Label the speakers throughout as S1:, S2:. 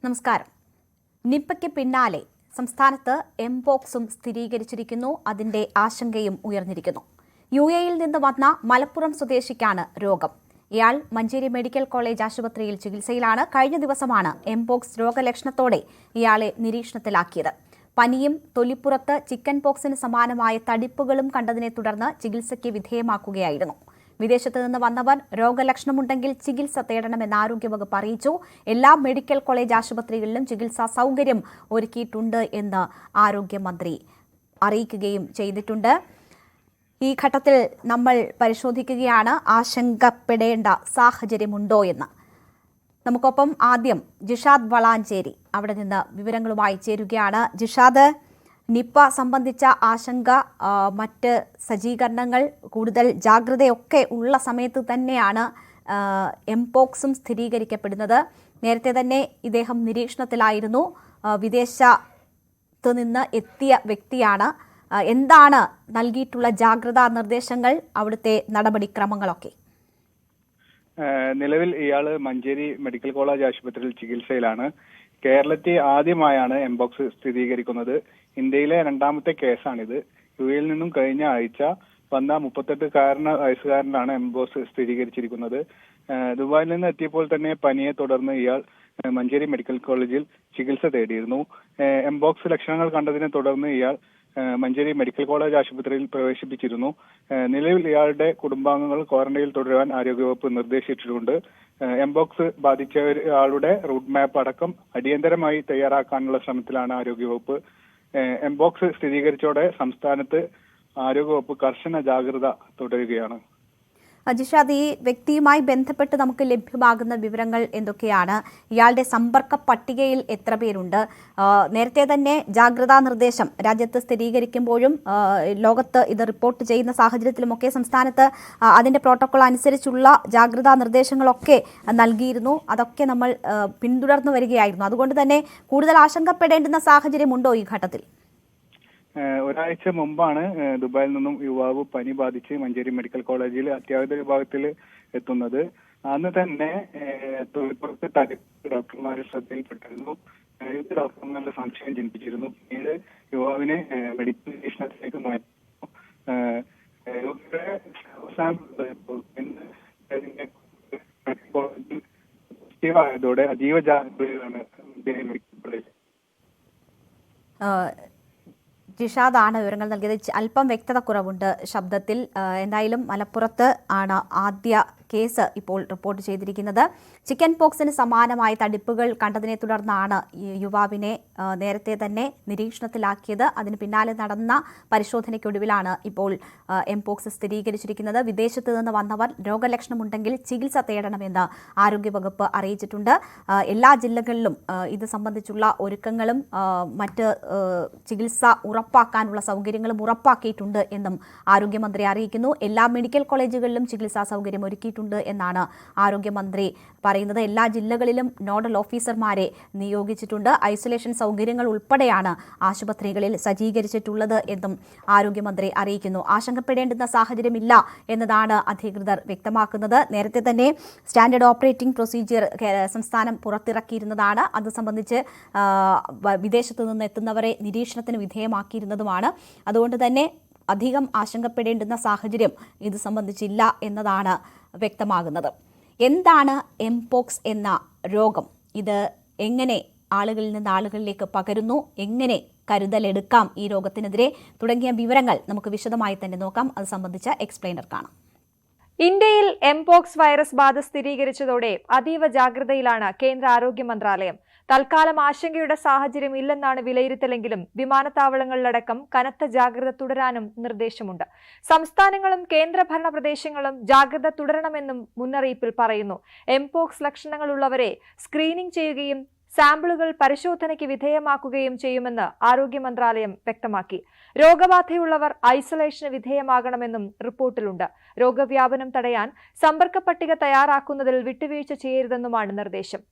S1: നമസ്കാരം. നിപ്പയ്ക്ക് പിന്നാലെ സംസ്ഥാനത്ത് എംപോക്സും സ്ഥിരീകരിച്ചിരിക്കുന്നു. അതിന്റെ ആശങ്കയും ഉയർന്നിരിക്കുന്നു. യുഎഇയിൽ നിന്ന് വന്ന മലപ്പുറം സ്വദേശിക്കാണ് രോഗം. ഇയാൾ മഞ്ചേരി മെഡിക്കൽ കോളേജ് ആശുപത്രിയിൽ ചികിത്സയിലാണ്. കഴിഞ്ഞ ദിവസമാണ് എംപോക്സ് രോഗലക്ഷണത്തോടെ ഇയാളെ നിരീക്ഷണത്തിലാക്കിയത്. പനിയും തൊലിപ്പുറത്ത് ചിക്കൻ പോക്സിന് സമാനമായ തടിപ്പുകളും കണ്ടതിനെ തുടർന്ന് ചികിത്സയ്ക്ക് വിധേയമാക്കുകയായിരുന്നു. വിദേശത്ത് നിന്ന് വന്നവർ രോഗലക്ഷണമുണ്ടെങ്കിൽ ചികിത്സ തേടണമെന്ന് ആരോഗ്യവകുപ്പ് അറിയിച്ചു. എല്ലാ മെഡിക്കൽ കോളേജ് ആശുപത്രികളിലും ചികിത്സാ സൗകര്യം ഒരുക്കിയിട്ടുണ്ട് എന്ന് ആരോഗ്യമന്ത്രി അറിയിക്കുകയും ചെയ്തിട്ടുണ്ട്. ഈ ഘട്ടത്തിൽ നമ്മൾ പരിശോധിക്കുകയാണ് ആശങ്കപ്പെടേണ്ട സാഹചര്യമുണ്ടോ എന്ന്. നമുക്കൊപ്പം ആദ്യം ജിഷാദ് വളാഞ്ചേരി അവിടെ നിന്ന് വിവരങ്ങളുമായി ചേരുകയാണ്. ജിഷാദ്, നിപ്പ സംബന്ധിച്ച ആശങ്ക, മറ്റ് സജ്ജീകരണങ്ങൾ, കൂടുതൽ ജാഗ്രതയൊക്കെ ഉള്ള സമയത്ത് തന്നെയാണ് എംപോക്സും സ്ഥിരീകരിക്കപ്പെടുന്നത്. നേരത്തെ തന്നെ ഇദ്ദേഹം നിരീക്ഷണത്തിലായിരുന്നു. വിദേശത്ത് നിന്ന് എത്തിയ വ്യക്തിയാണ്. എന്താണ് നൽകിയിട്ടുള്ള ജാഗ്രതാ നിർദ്ദേശങ്ങൾ, അവിടുത്തെ നടപടിക്രമങ്ങളൊക്കെ?
S2: നിലവിൽ ഇയാള് മഞ്ചേരി മെഡിക്കൽ കോളേജ് ആശുപത്രിയിൽ ചികിത്സയിലാണ്. കേരളത്തിൽ ആദ്യമായാണ് എംപോക്സ് സ്ഥിരീകരിക്കുന്നത്. ഇന്ത്യയിലെ രണ്ടാമത്തെ കേസാണിത്. യുഎയിൽ നിന്നും കഴിഞ്ഞ ആഴ്ച വന്ന 38 വയസ്സുകാരനാണ് എംപോക്സ് സ്ഥിരീകരിച്ചിരിക്കുന്നത്. ദുബായിൽ നിന്ന് എത്തിയപ്പോൾ തന്നെ പനിയെ തുടർന്ന് ഇയാൾ മഞ്ചേരി മെഡിക്കൽ കോളേജിൽ ചികിത്സ തേടിയിരുന്നു. എംപോക്സ് ലക്ഷണങ്ങൾ കണ്ടതിനെ തുടർന്ന് ഇയാൾ മഞ്ചേരി മെഡിക്കൽ കോളേജ് ആശുപത്രിയിൽ പ്രവേശിപ്പിച്ചിരുന്നു. നിലവിൽ ഇയാളുടെ കുടുംബാംഗങ്ങൾ ക്വാറന്റൈനിൽ തുടരാൻ ആരോഗ്യവകുപ്പ് നിർദ്ദേശിച്ചിട്ടുണ്ട്. എംപോക്സ് ബാധിച്ചയാളുടെ റൂട്ട് മാപ്പ് അടക്കം അടിയന്തരമായി തയ്യാറാക്കാനുള്ള ശ്രമത്തിലാണ് ആരോഗ്യവകുപ്പ്. എംപോക്സ് സ്ഥിരീകരിച്ചോടെ സംസ്ഥാനത്ത് ആരോഗ്യവകുപ്പ് കർശന ജാഗ്രത തുടരുകയാണ്.
S1: ജിഷാദ്, ഈ വ്യക്തിയുമായി ബന്ധപ്പെട്ട് നമുക്ക് ലഭ്യമാകുന്ന വിവരങ്ങൾ എന്തൊക്കെയാണ്? ഇയാളുടെ സമ്പർക്ക പട്ടികയിൽ എത്ര പേരുണ്ട്? നേരത്തെ തന്നെ ജാഗ്രതാ നിർദ്ദേശം രാജ്യത്ത് സ്ഥിരീകരിക്കുമ്പോഴും ലോകത്ത് ഇത് റിപ്പോർട്ട് ചെയ്യുന്ന സാഹചര്യത്തിലുമൊക്കെ സംസ്ഥാനത്ത് അതിന്റെ പ്രോട്ടോകോൾ അനുസരിച്ചുള്ള ജാഗ്രതാ നിർദ്ദേശങ്ങളൊക്കെ നൽകിയിരുന്നു. അതൊക്കെ നമ്മൾ പിന്തുടർന്നു വരികയായിരുന്നു. അതുകൊണ്ട് തന്നെ കൂടുതൽ ആശങ്കപ്പെടേണ്ടുന്ന സാഹചര്യമുണ്ടോ ഈ ഘട്ടത്തിൽ?
S2: ഒരാഴ്ച മുമ്പാണ് ദുബായിൽ നിന്നും യുവാവ് പനി ബാധിച്ച് മഞ്ചേരി മെഡിക്കൽ കോളേജിൽ അത്യാഹിത വിഭാഗത്തിൽ എത്തുന്നത്. അന്ന് തന്നെ തൊഴിൽപ്പുറത്ത് തടിപ്പ് ഡോക്ടർമാരെ ശ്രദ്ധയിൽപ്പെട്ടിരുന്നു. ഡോക്ടർമാരുടെ സംശയം ജനിപ്പിച്ചിരുന്നു. പിന്നീട് യുവാവിനെ മെഡിക്കൽ നിരീക്ഷണത്തിലേക്ക് മാറ്റിയിരുന്നു. പോസിറ്റീവായതോടെ അതീവ ജാഗ്രതയിലാണ് മെഡിക്കൽ കോളേജ്.
S1: ജിഷാദാണ് വിവരങ്ങൾ നൽകിയത്. അല്പം വ്യക്തത കുറവുണ്ട് ശബ്ദത്തിൽ. എന്തായാലും മലപ്പുറത്ത് ആണ് ആദ്യ കേസ് ഇപ്പോൾ റിപ്പോർട്ട് ചെയ്തിരിക്കുന്നത്. ചിക്കൻ പോക്സിന് സമാനമായ തടിപ്പുകൾ കണ്ടതിനെ തുടർന്നാണ് യുവാവിനെ നേരത്തെ തന്നെ നിരീക്ഷണത്തിലാക്കിയത്. അതിന് പിന്നാലെ നടന്ന പരിശോധനയ്ക്കൊടുവിലാണ് ഇപ്പോൾ എംപോക്സ് സ്ഥിരീകരിച്ചിരിക്കുന്നത്. വിദേശത്ത് നിന്ന് വന്നവർ രോഗലക്ഷണമുണ്ടെങ്കിൽ ചികിത്സ തേടണമെന്ന് ആരോഗ്യവകുപ്പ് അറിയിച്ചിട്ടുണ്ട്. എല്ലാ ജില്ലകളിലും ഇത് സംബന്ധിച്ചുള്ള ഒരുക്കങ്ങളും മറ്റ് ചികിത്സ ഉറപ്പാക്കാനുള്ള സൗകര്യങ്ങളും ഉറപ്പാക്കിയിട്ടുണ്ട് എന്നും ആരോഗ്യമന്ത്രി അറിയിക്കുന്നു. എല്ലാ മെഡിക്കൽ കോളേജുകളിലും ചികിത്സാ സൗകര്യം ഒരുക്കിയിട്ടുണ്ട് എന്നാണ് ആരോഗ്യമന്ത്രി പറയുന്നത്. എല്ലാ ജില്ലകളിലും നോഡൽ ഓഫീസർമാരെ നിയോഗിച്ചിട്ടുണ്ട്. ഐസൊലേഷൻ സൗകര്യങ്ങൾ ഉൾപ്പെടെയാണ് ആശുപത്രികളിൽ സജ്ജീകരിച്ചിട്ടുള്ളത് എന്നും ആരോഗ്യമന്ത്രി അറിയിക്കുന്നു. ആശങ്കപ്പെടേണ്ടുന്ന സാഹചര്യമില്ല എന്നതാണ് അധികൃതർ വ്യക്തമാക്കുന്നത്. നേരത്തെ തന്നെ സ്റ്റാൻഡേർഡ് ഓപ്പറേറ്റിംഗ് പ്രൊസീജിയർ സംസ്ഥാനം പുറത്തിറക്കിയിരുന്നതാണ്. അത് സംബന്ധിച്ച് വിദേശത്തു നിന്ന് എത്തുന്നവരെ നിരീക്ഷണത്തിന് വിധേയമാക്കിയിരുന്നതുമാണ്. അതുകൊണ്ട് തന്നെ അധികം ആശങ്കപ്പെടേണ്ടുന്ന സാഹചര്യം ഇത് സംബന്ധിച്ചില്ല എന്നതാണ് വ്യക്തമാകുന്നത്. എന്താണ് എംപോക്സ് എന്ന രോഗം? ഇത് എങ്ങനെ ആളുകളിൽ നിന്ന് ആളുകളിലേക്ക് പകരുന്നു? എങ്ങനെ കരുതലെടുക്കാം ഈ രോഗത്തിനെതിരെ? തുടങ്ങിയ വിവരങ്ങൾ നമുക്ക് വിശദമായി തന്നെ നോക്കാം. അത് സംബന്ധിച്ച എക്സ്പ്ലെയിനർ കാണാം.
S3: ഇന്ത്യയിൽ എംപോക്സ് വൈറസ് ബാധ സ്ഥിരീകരിച്ചതോടെ അതീവ ജാഗ്രതയിലാണ് കേന്ദ്ര ആരോഗ്യ മന്ത്രാലയം. തൽക്കാലം ആശങ്കയുടെ സാഹചര്യം ഇല്ലെന്നാണ് വിലയിരുത്തലെങ്കിലും വിമാനത്താവളങ്ങളിലടക്കം കനത്ത ജാഗ്രത തുടരാനും നിർദ്ദേശമുണ്ട്. സംസ്ഥാനങ്ങളും കേന്ദ്രഭരണ പ്രദേശങ്ങളും ജാഗ്രത തുടരണമെന്നും മുന്നറിയിപ്പിൽ പറയുന്നു. എംപോക്സ് ലക്ഷണങ്ങളുള്ളവരെ സ്ക്രീനിംഗ് ചെയ്യുകയും സാമ്പിളുകൾ പരിശോധനയ്ക്ക് വിധേയമാക്കുകയും ചെയ്യുമെന്ന് ആരോഗ്യ മന്ത്രാലയം വ്യക്തമാക്കി. രോഗബാധയുള്ളവർ ഐസൊലേഷന് വിധേയമാകണമെന്നും റിപ്പോർട്ടിലുണ്ട്. രോഗവ്യാപനം തടയാൻ സമ്പർക്ക പട്ടിക തയ്യാറാക്കുന്നതിൽ വിട്ടുവീഴ്ച ചെയ്യരുതെന്നുമാണ് നിർദ്ദേശം.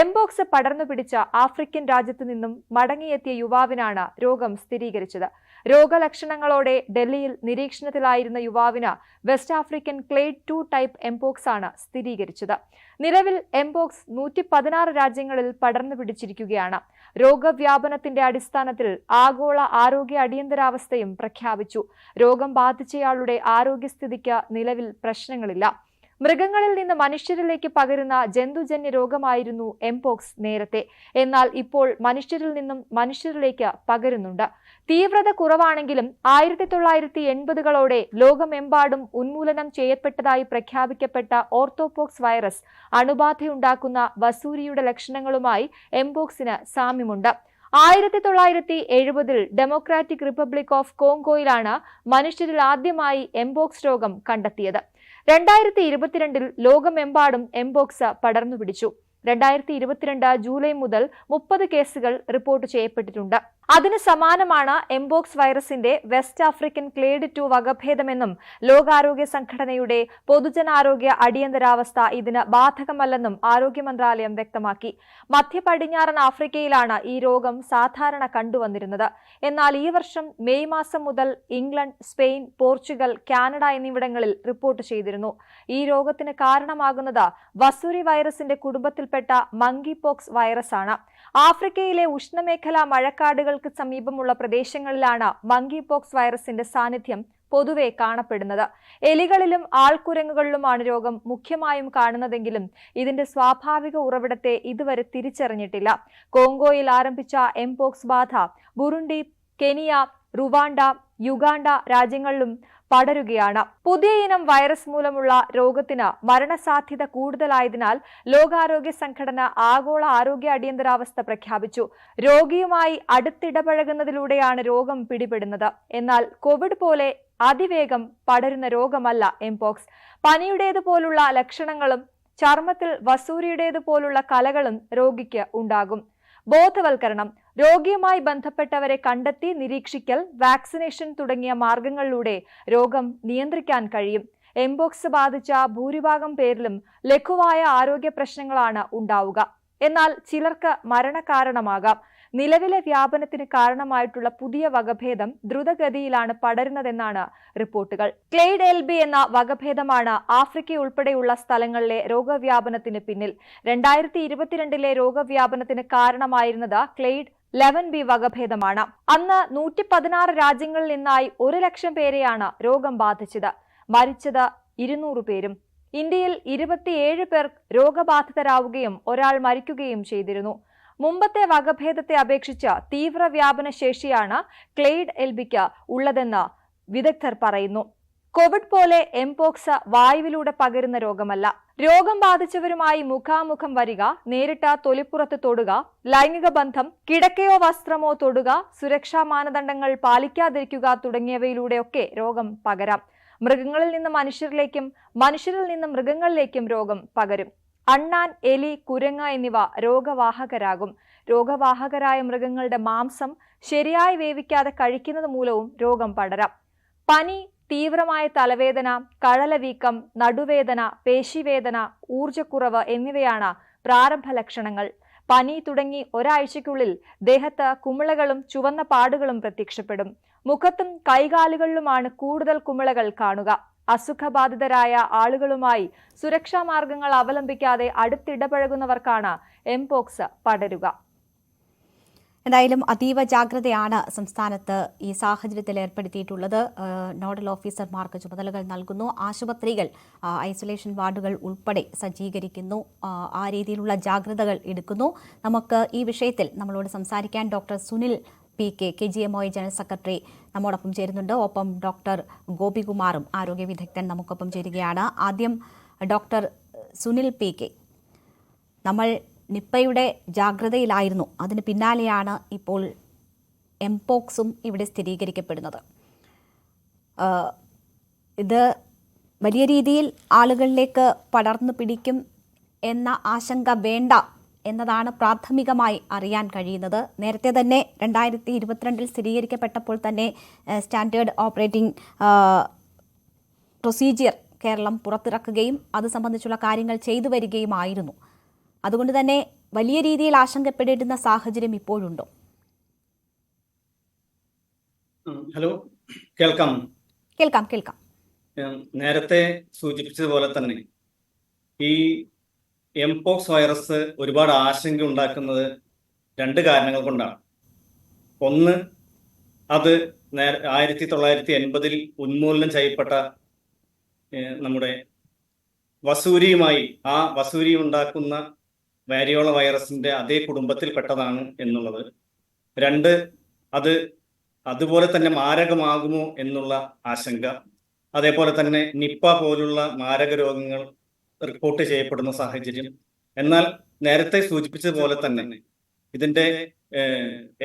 S3: എംപോക്സ് പടർന്നു പിടിച്ച ആഫ്രിക്കൻ രാജ്യത്തു നിന്നും മടങ്ങിയെത്തിയ യുവാവിനാണ് രോഗം സ്ഥിരീകരിച്ചത്. രോഗലക്ഷണങ്ങളോടെ ഡൽഹിയിൽ നിരീക്ഷണത്തിലായിരുന്ന യുവാവിന് west African clade 2 type mpox ആണ് സ്ഥിരീകരിച്ചത്. നിലവിൽ എംപോക്സ് 116 രാജ്യങ്ങളിൽ പടർന്നു പിടിച്ചിരിക്കുകയാണ്. രോഗവ്യാപനത്തിന്റെ അടിസ്ഥാനത്തിൽ ആഗോള ആരോഗ്യ അടിയന്തരാവസ്ഥയും പ്രഖ്യാപിച്ചു. രോഗം ബാധിച്ചയാളുടെ ആരോഗ്യസ്ഥിതിക്ക് നിലവിൽ പ്രശ്നങ്ങളില്ല. മൃഗങ്ങളിൽ നിന്ന് മനുഷ്യരിലേക്ക് പകരുന്ന ജന്തുജന്യ രോഗമായിരുന്നു എംപോക്സ് നേരത്തെ. എന്നാൽ ഇപ്പോൾ മനുഷ്യരിൽ നിന്നും മനുഷ്യരിലേക്ക് പകരുന്നുണ്ട്. തീവ്രത കുറവാണെങ്കിലും 1980കളോടെ ലോകമെമ്പാടും ഉന്മൂലനം ചെയ്യപ്പെട്ടതായി പ്രഖ്യാപിക്കപ്പെട്ട ഓർത്തോപോക്സ് വൈറസ് അണുബാധയുണ്ടാക്കുന്ന വസൂരിയുടെ ലക്ഷണങ്ങളുമായി എംപോക്സിന് സാമ്യമുണ്ട്. 1970 ഡെമോക്രാറ്റിക് റിപ്പബ്ലിക് ഓഫ് കോങ്കോയിലാണ് മനുഷ്യരിൽ ആദ്യമായി എംപോക്സ് രോഗം കണ്ടെത്തിയത്. 2022 ലോകമെമ്പാടും എംപോക്സ് പടർന്നു പിടിച്ചു. 2022 ജൂലൈ മുതൽ 30 കേസുകൾ റിപ്പോർട്ട് ചെയ്യപ്പെട്ടിട്ടുണ്ട്. അതിന് സമാനമാണ് എംപോക്സ് വൈറസിന്റെ വെസ്റ്റ് ആഫ്രിക്കൻ ക്ലേഡ് 2 വകഭേദമെന്നും ലോകാരോഗ്യ സംഘടനയുടെ പൊതുജനാരോഗ്യ അടിയന്തരാവസ്ഥ ഇതിന് ബാധകമല്ലെന്നും ആരോഗ്യ മന്ത്രാലയം വ്യക്തമാക്കി. മധ്യ പടിഞ്ഞാറൻ ആഫ്രിക്കയിലാണ് ഈ രോഗം സാധാരണ കണ്ടുവന്നിരുന്നത്. എന്നാൽ ഈ വർഷം മെയ് മാസം മുതൽ ഇംഗ്ലണ്ട്, സ്പെയിൻ, പോർച്ചുഗൽ, കാനഡ എന്നിവിടങ്ങളിൽ റിപ്പോർട്ട് ചെയ്തിരുന്നു. ഈ രോഗത്തിന് കാരണമാകുന്നത് വസൂരി വൈറസിന്റെ കുടുംബത്തിൽപ്പെട്ട മങ്കി പോക്സ് വൈറസ് ആണ്. ആഫ്രിക്കയിലെ ഉഷ്ണമേഖലാ മഴക്കാടുകൾക്ക് സമീപമുള്ള പ്രദേശങ്ങളിലാണ് മങ്കി പോക്സ് വൈറസിന്റെ സാന്നിധ്യം പൊതുവെ കാണപ്പെടുന്നത്. എലികളിലും ആൾക്കുരങ്ങുകളിലുമാണ് രോഗം മുഖ്യമായും കാണുന്നതെങ്കിലും ഇതിന്റെ സ്വാഭാവിക ഉറവിടത്തെ ഇതുവരെ തിരിച്ചറിഞ്ഞിട്ടില്ല. കോങ്കോയിൽ ആരംഭിച്ച എംപോക്സ് ബാധ ബുറുണ്ടി, കെനിയ, റുവാണ്ട, യുഗാണ്ട രാജ്യങ്ങളിലും പടരുകയാണ്. പുതിയ ഇനം വൈറസ് മൂലമുള്ള രോഗത്തിന് മരണസാധ്യത കൂടുതലായതിനാൽ ലോകാരോഗ്യ സംഘടന ആഗോള ആരോഗ്യ അടിയന്തരാവസ്ഥ പ്രഖ്യാപിച്ചു. രോഗിയുമായി അടുത്തിടപഴകുന്നതിലൂടെയാണ് രോഗം പിടിപെടുന്നത്. എന്നാൽ കോവിഡ് പോലെ അതിവേഗം പടരുന്ന രോഗമല്ല എംപോക്സ്. പനിയുടേതുപോലുള്ള ലക്ഷണങ്ങളും ചർമ്മത്തിൽ വസൂരിയുടേതുപോലുള്ള കലകളും രോഗിക്ക് ഉണ്ടാകും. ബോധവൽക്കരണം, രോഗിയുമായി ബന്ധപ്പെട്ടവരെ കണ്ടെത്തി നിരീക്ഷിക്കൽ, വാക്സിനേഷൻ തുടങ്ങിയ മാർഗങ്ങളിലൂടെ രോഗം നിയന്ത്രിക്കാൻ കഴിയും. എംപോക്സ് ബാധിച്ച ഭൂരിഭാഗം പേരിലും ലഘുവായ ആരോഗ്യ പ്രശ്നങ്ങളാണ് ഉണ്ടാവുക. എന്നാൽ ചിലർക്ക് മരണകാരണമാകാം. നിലവിലെ വ്യാപനത്തിന് കാരണമായിട്ടുള്ള പുതിയ വകഭേദം ദ്രുതഗതിയിലാണ് പടരുന്നതെന്നാണ് റിപ്പോർട്ടുകൾ. ക്ലെയ്ഡ് LB എന്ന വകഭേദമാണ് ആഫ്രിക്ക ഉൾപ്പെടെയുള്ള സ്ഥലങ്ങളിലെ രോഗവ്യാപനത്തിന് പിന്നിൽ. 2022 രോഗവ്യാപനത്തിന് കാരണമായിരുന്നത് ക്ലെയ്ഡ് 11B വകഭേദമാണ്. അന്ന് 116 രാജ്യങ്ങളിൽ നിന്നായി 1 ലക്ഷം പേരെയാണ് രോഗം ബാധിച്ചത്. മരിച്ചത് 200 പേരും. ഇന്ത്യയിൽ 27 പേർ രോഗബാധിതരാവുകയും ഒരാൾ മരിക്കുകയും ചെയ്തിരുന്നു. മുമ്പത്തെ വകഭേദത്തെ അപേക്ഷിച്ച് തീവ്രവ്യാപന ശേഷിയാണ് ക്ലെയ്ഡ് LBക്ക് ഉള്ളതെന്ന് വിദഗ്ധർ പറയുന്നു. കോവിഡ് പോലെ എംപോക്സ് വായുവിലൂടെ പകരുന്ന രോഗമല്ല. രോഗം ബാധിച്ചവരുമായി മുഖാമുഖം വരിക, നേരിട്ട് തൊലിപ്പുറത്ത് തൊടുക, ലൈംഗിക ബന്ധം, കിടക്കയോ വസ്ത്രമോ തൊടുക, സുരക്ഷാ മാനദണ്ഡങ്ങൾ പാലിക്കാതിരിക്കുക തുടങ്ങിയവയിലൂടെയൊക്കെ രോഗം പകരാം. മൃഗങ്ങളിൽ നിന്ന് മനുഷ്യരിലേക്കും മനുഷ്യരിൽ നിന്ന് മൃഗങ്ങളിലേക്കും രോഗം പകരും. അണ്ണാൻ, എലി, കുരങ്ങ് എന്നിവ രോഗവാഹകരാകും. രോഗവാഹകരായ മൃഗങ്ങളുടെ മാംസം ശരിയായി വേവിക്കാതെ കഴിക്കുന്നത് മൂലവും രോഗം പടരാം. പനി, തീവ്രമായ തലവേദന, കഴലവീക്കം, നടുവേദന, പേശിവേദന, ഊർജ്ജക്കുറവ് എന്നിവയാണ് പ്രാരംഭ ലക്ഷണങ്ങൾ. പനി തുടങ്ങി ഒരാഴ്ചയ്ക്കുള്ളിൽ ദേഹത്ത് കുമിളകളും ചുവന്ന പാടുകളും പ്രത്യക്ഷപ്പെടും. മുഖത്തും കൈകാലുകളിലുമാണ് കൂടുതൽ കുമിളകൾ കാണുക. അസുഖബാധിതരായ ആളുകളുമായി സുരക്ഷാ മാർഗങ്ങൾ അവലംബിക്കാതെ അടുത്തിടപഴകുന്നവർക്കാണ് എംപോക്സ് പടരുക.
S1: എന്തായാലും അതീവ ജാഗ്രതയാണ് സംസ്ഥാനത്ത് ഈ സാഹചര്യത്തിൽ ഏർപ്പെടുത്തിയിട്ടുള്ളത്. നോഡൽ ഓഫീസർമാർക്ക് ചുമതലകൾ നൽകുന്നു. ആശുപത്രികൾ, ഐസൊലേഷൻ വാർഡുകൾ ഉൾപ്പെടെ സജ്ജീകരിക്കുന്നു. ആ രീതിയിലുള്ള ജാഗ്രതകൾ എടുക്കുന്നു. നമുക്ക് ഈ വിഷയത്തിൽ നമ്മളോട് സംസാരിക്കാൻ doctor Sunil PK, KGMOI general secretary നമ്മോടൊപ്പം ചേരുന്നുണ്ട്. ഒപ്പം ഡോക്ടർ ഗോപികുമാറും ആരോഗ്യ വിദഗ്ധൻ നമുക്കൊപ്പം ചേരുകയാണ്. ആദ്യം ഡോക്ടർ സുനിൽ PK, നമ്മൾ നിപ്പയുടെ ജാഗ്രതയിലായിരുന്നു. അതിന് പിന്നാലെയാണ് ഇപ്പോൾ എംപോക്സും ഇവിടെ സ്ഥിരീകരിക്കപ്പെടുന്നത്. ഇത് വലിയ രീതിയിൽ ആളുകളിലേക്ക് പടർന്നു പിടിക്കും എന്ന ആശങ്ക വേണ്ട എന്നതാണ് പ്രാഥമികമായി അറിയാൻ കഴിയുന്നത്. നേരത്തെ തന്നെ 2022 സ്ഥിരീകരിക്കപ്പെട്ടപ്പോൾ തന്നെ സ്റ്റാൻഡേർഡ് ഓപ്പറേറ്റിംഗ് പ്രൊസീജിയർ കേരളം പുറത്തിറക്കുകയും അത് സംബന്ധിച്ചുള്ള കാര്യങ്ങൾ ചെയ്തു വരികയുമായിരുന്നു. അതുകൊണ്ട് തന്നെ വലിയ രീതിയിൽ ആശങ്കപ്പെടേണ്ടുന്ന സാഹചര്യം ഇപ്പോഴുണ്ടോ?
S4: ഹലോ, കേൾക്കാം.
S1: കേൾക്കാം കേൾക്കാം.
S4: നേരത്തെ സൂചിപ്പിച്ചതുപോലെ തന്നെ ഈ എംപോക്സ് വൈറസ് ഒരുപാട് ആശങ്ക ഉണ്ടാക്കുന്നത് രണ്ട് കാരണങ്ങൾ കൊണ്ടാണ്. ഒന്ന്, അത് 1980 ഉന്മൂലനം ചെയ്യപ്പെട്ട നമ്മുടെ വസൂരി ഉണ്ടാക്കുന്ന വാരിയോള വൈറസിന്റെ അതേ കുടുംബത്തിൽപ്പെട്ടതാണ് എന്നുള്ളത്. രണ്ട്, അത് അതുപോലെ തന്നെ മാരകമാകുമോ എന്നുള്ള ആശങ്ക. അതേപോലെ തന്നെ നിപ്പ പോലുള്ള മാരക രോഗങ്ങൾ റിപ്പോർട്ട് ചെയ്യപ്പെടുന്ന സാഹചര്യം. എന്നാൽ നേരത്തെ സൂചിപ്പിച്ചതുപോലെ തന്നെ ഇതിന്റെ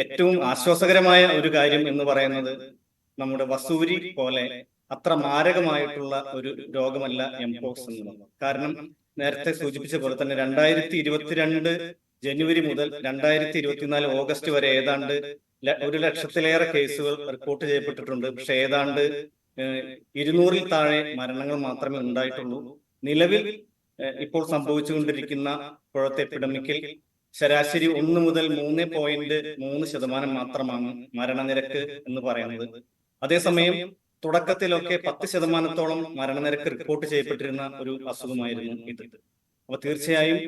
S4: ഏറ്റവും ആശ്വാസകരമായ ഒരു കാര്യം എന്ന് പറയുന്നത് നമ്മുടെ വസൂരി പോലെ അത്ര മാരകമായിട്ടുള്ള ഒരു രോഗമല്ല എംപോക്സ് എന്നുള്ളത്. കാരണം നേരത്തെ സൂചിപ്പിച്ച പോലെ തന്നെ 2022 ജനുവരി മുതൽ 2024 ഓഗസ്റ്റ് വരെ ഏതാണ്ട് 1,00,000-ലേറെ കേസുകൾ റിപ്പോർട്ട് ചെയ്യപ്പെട്ടിട്ടുണ്ട്. പക്ഷെ ഏതാണ്ട് 200-ൽ താഴെ മരണങ്ങൾ മാത്രമേ ഉണ്ടായിട്ടുള്ളൂ. നിലവിൽ ഇപ്പോൾ സംഭവിച്ചുകൊണ്ടിരിക്കുന്ന ഇപ്പോഴത്തെ എപ്പിഡമിക്കിൽ ശരാശരി 1 മുതൽ 3.3% മാത്രമാണ് മരണനിരക്ക് എന്ന് പറയുന്നത്. അതേസമയം തുടക്കത്തിലൊക്കെ 10%-ഓളം മരണനിരക്ക് റിപ്പോർട്ട് ചെയ്യപ്പെട്ടിരുന്ന ഒരു അസുഖമായിരുന്നു ഇത്. അപ്പൊ തീർച്ചയായും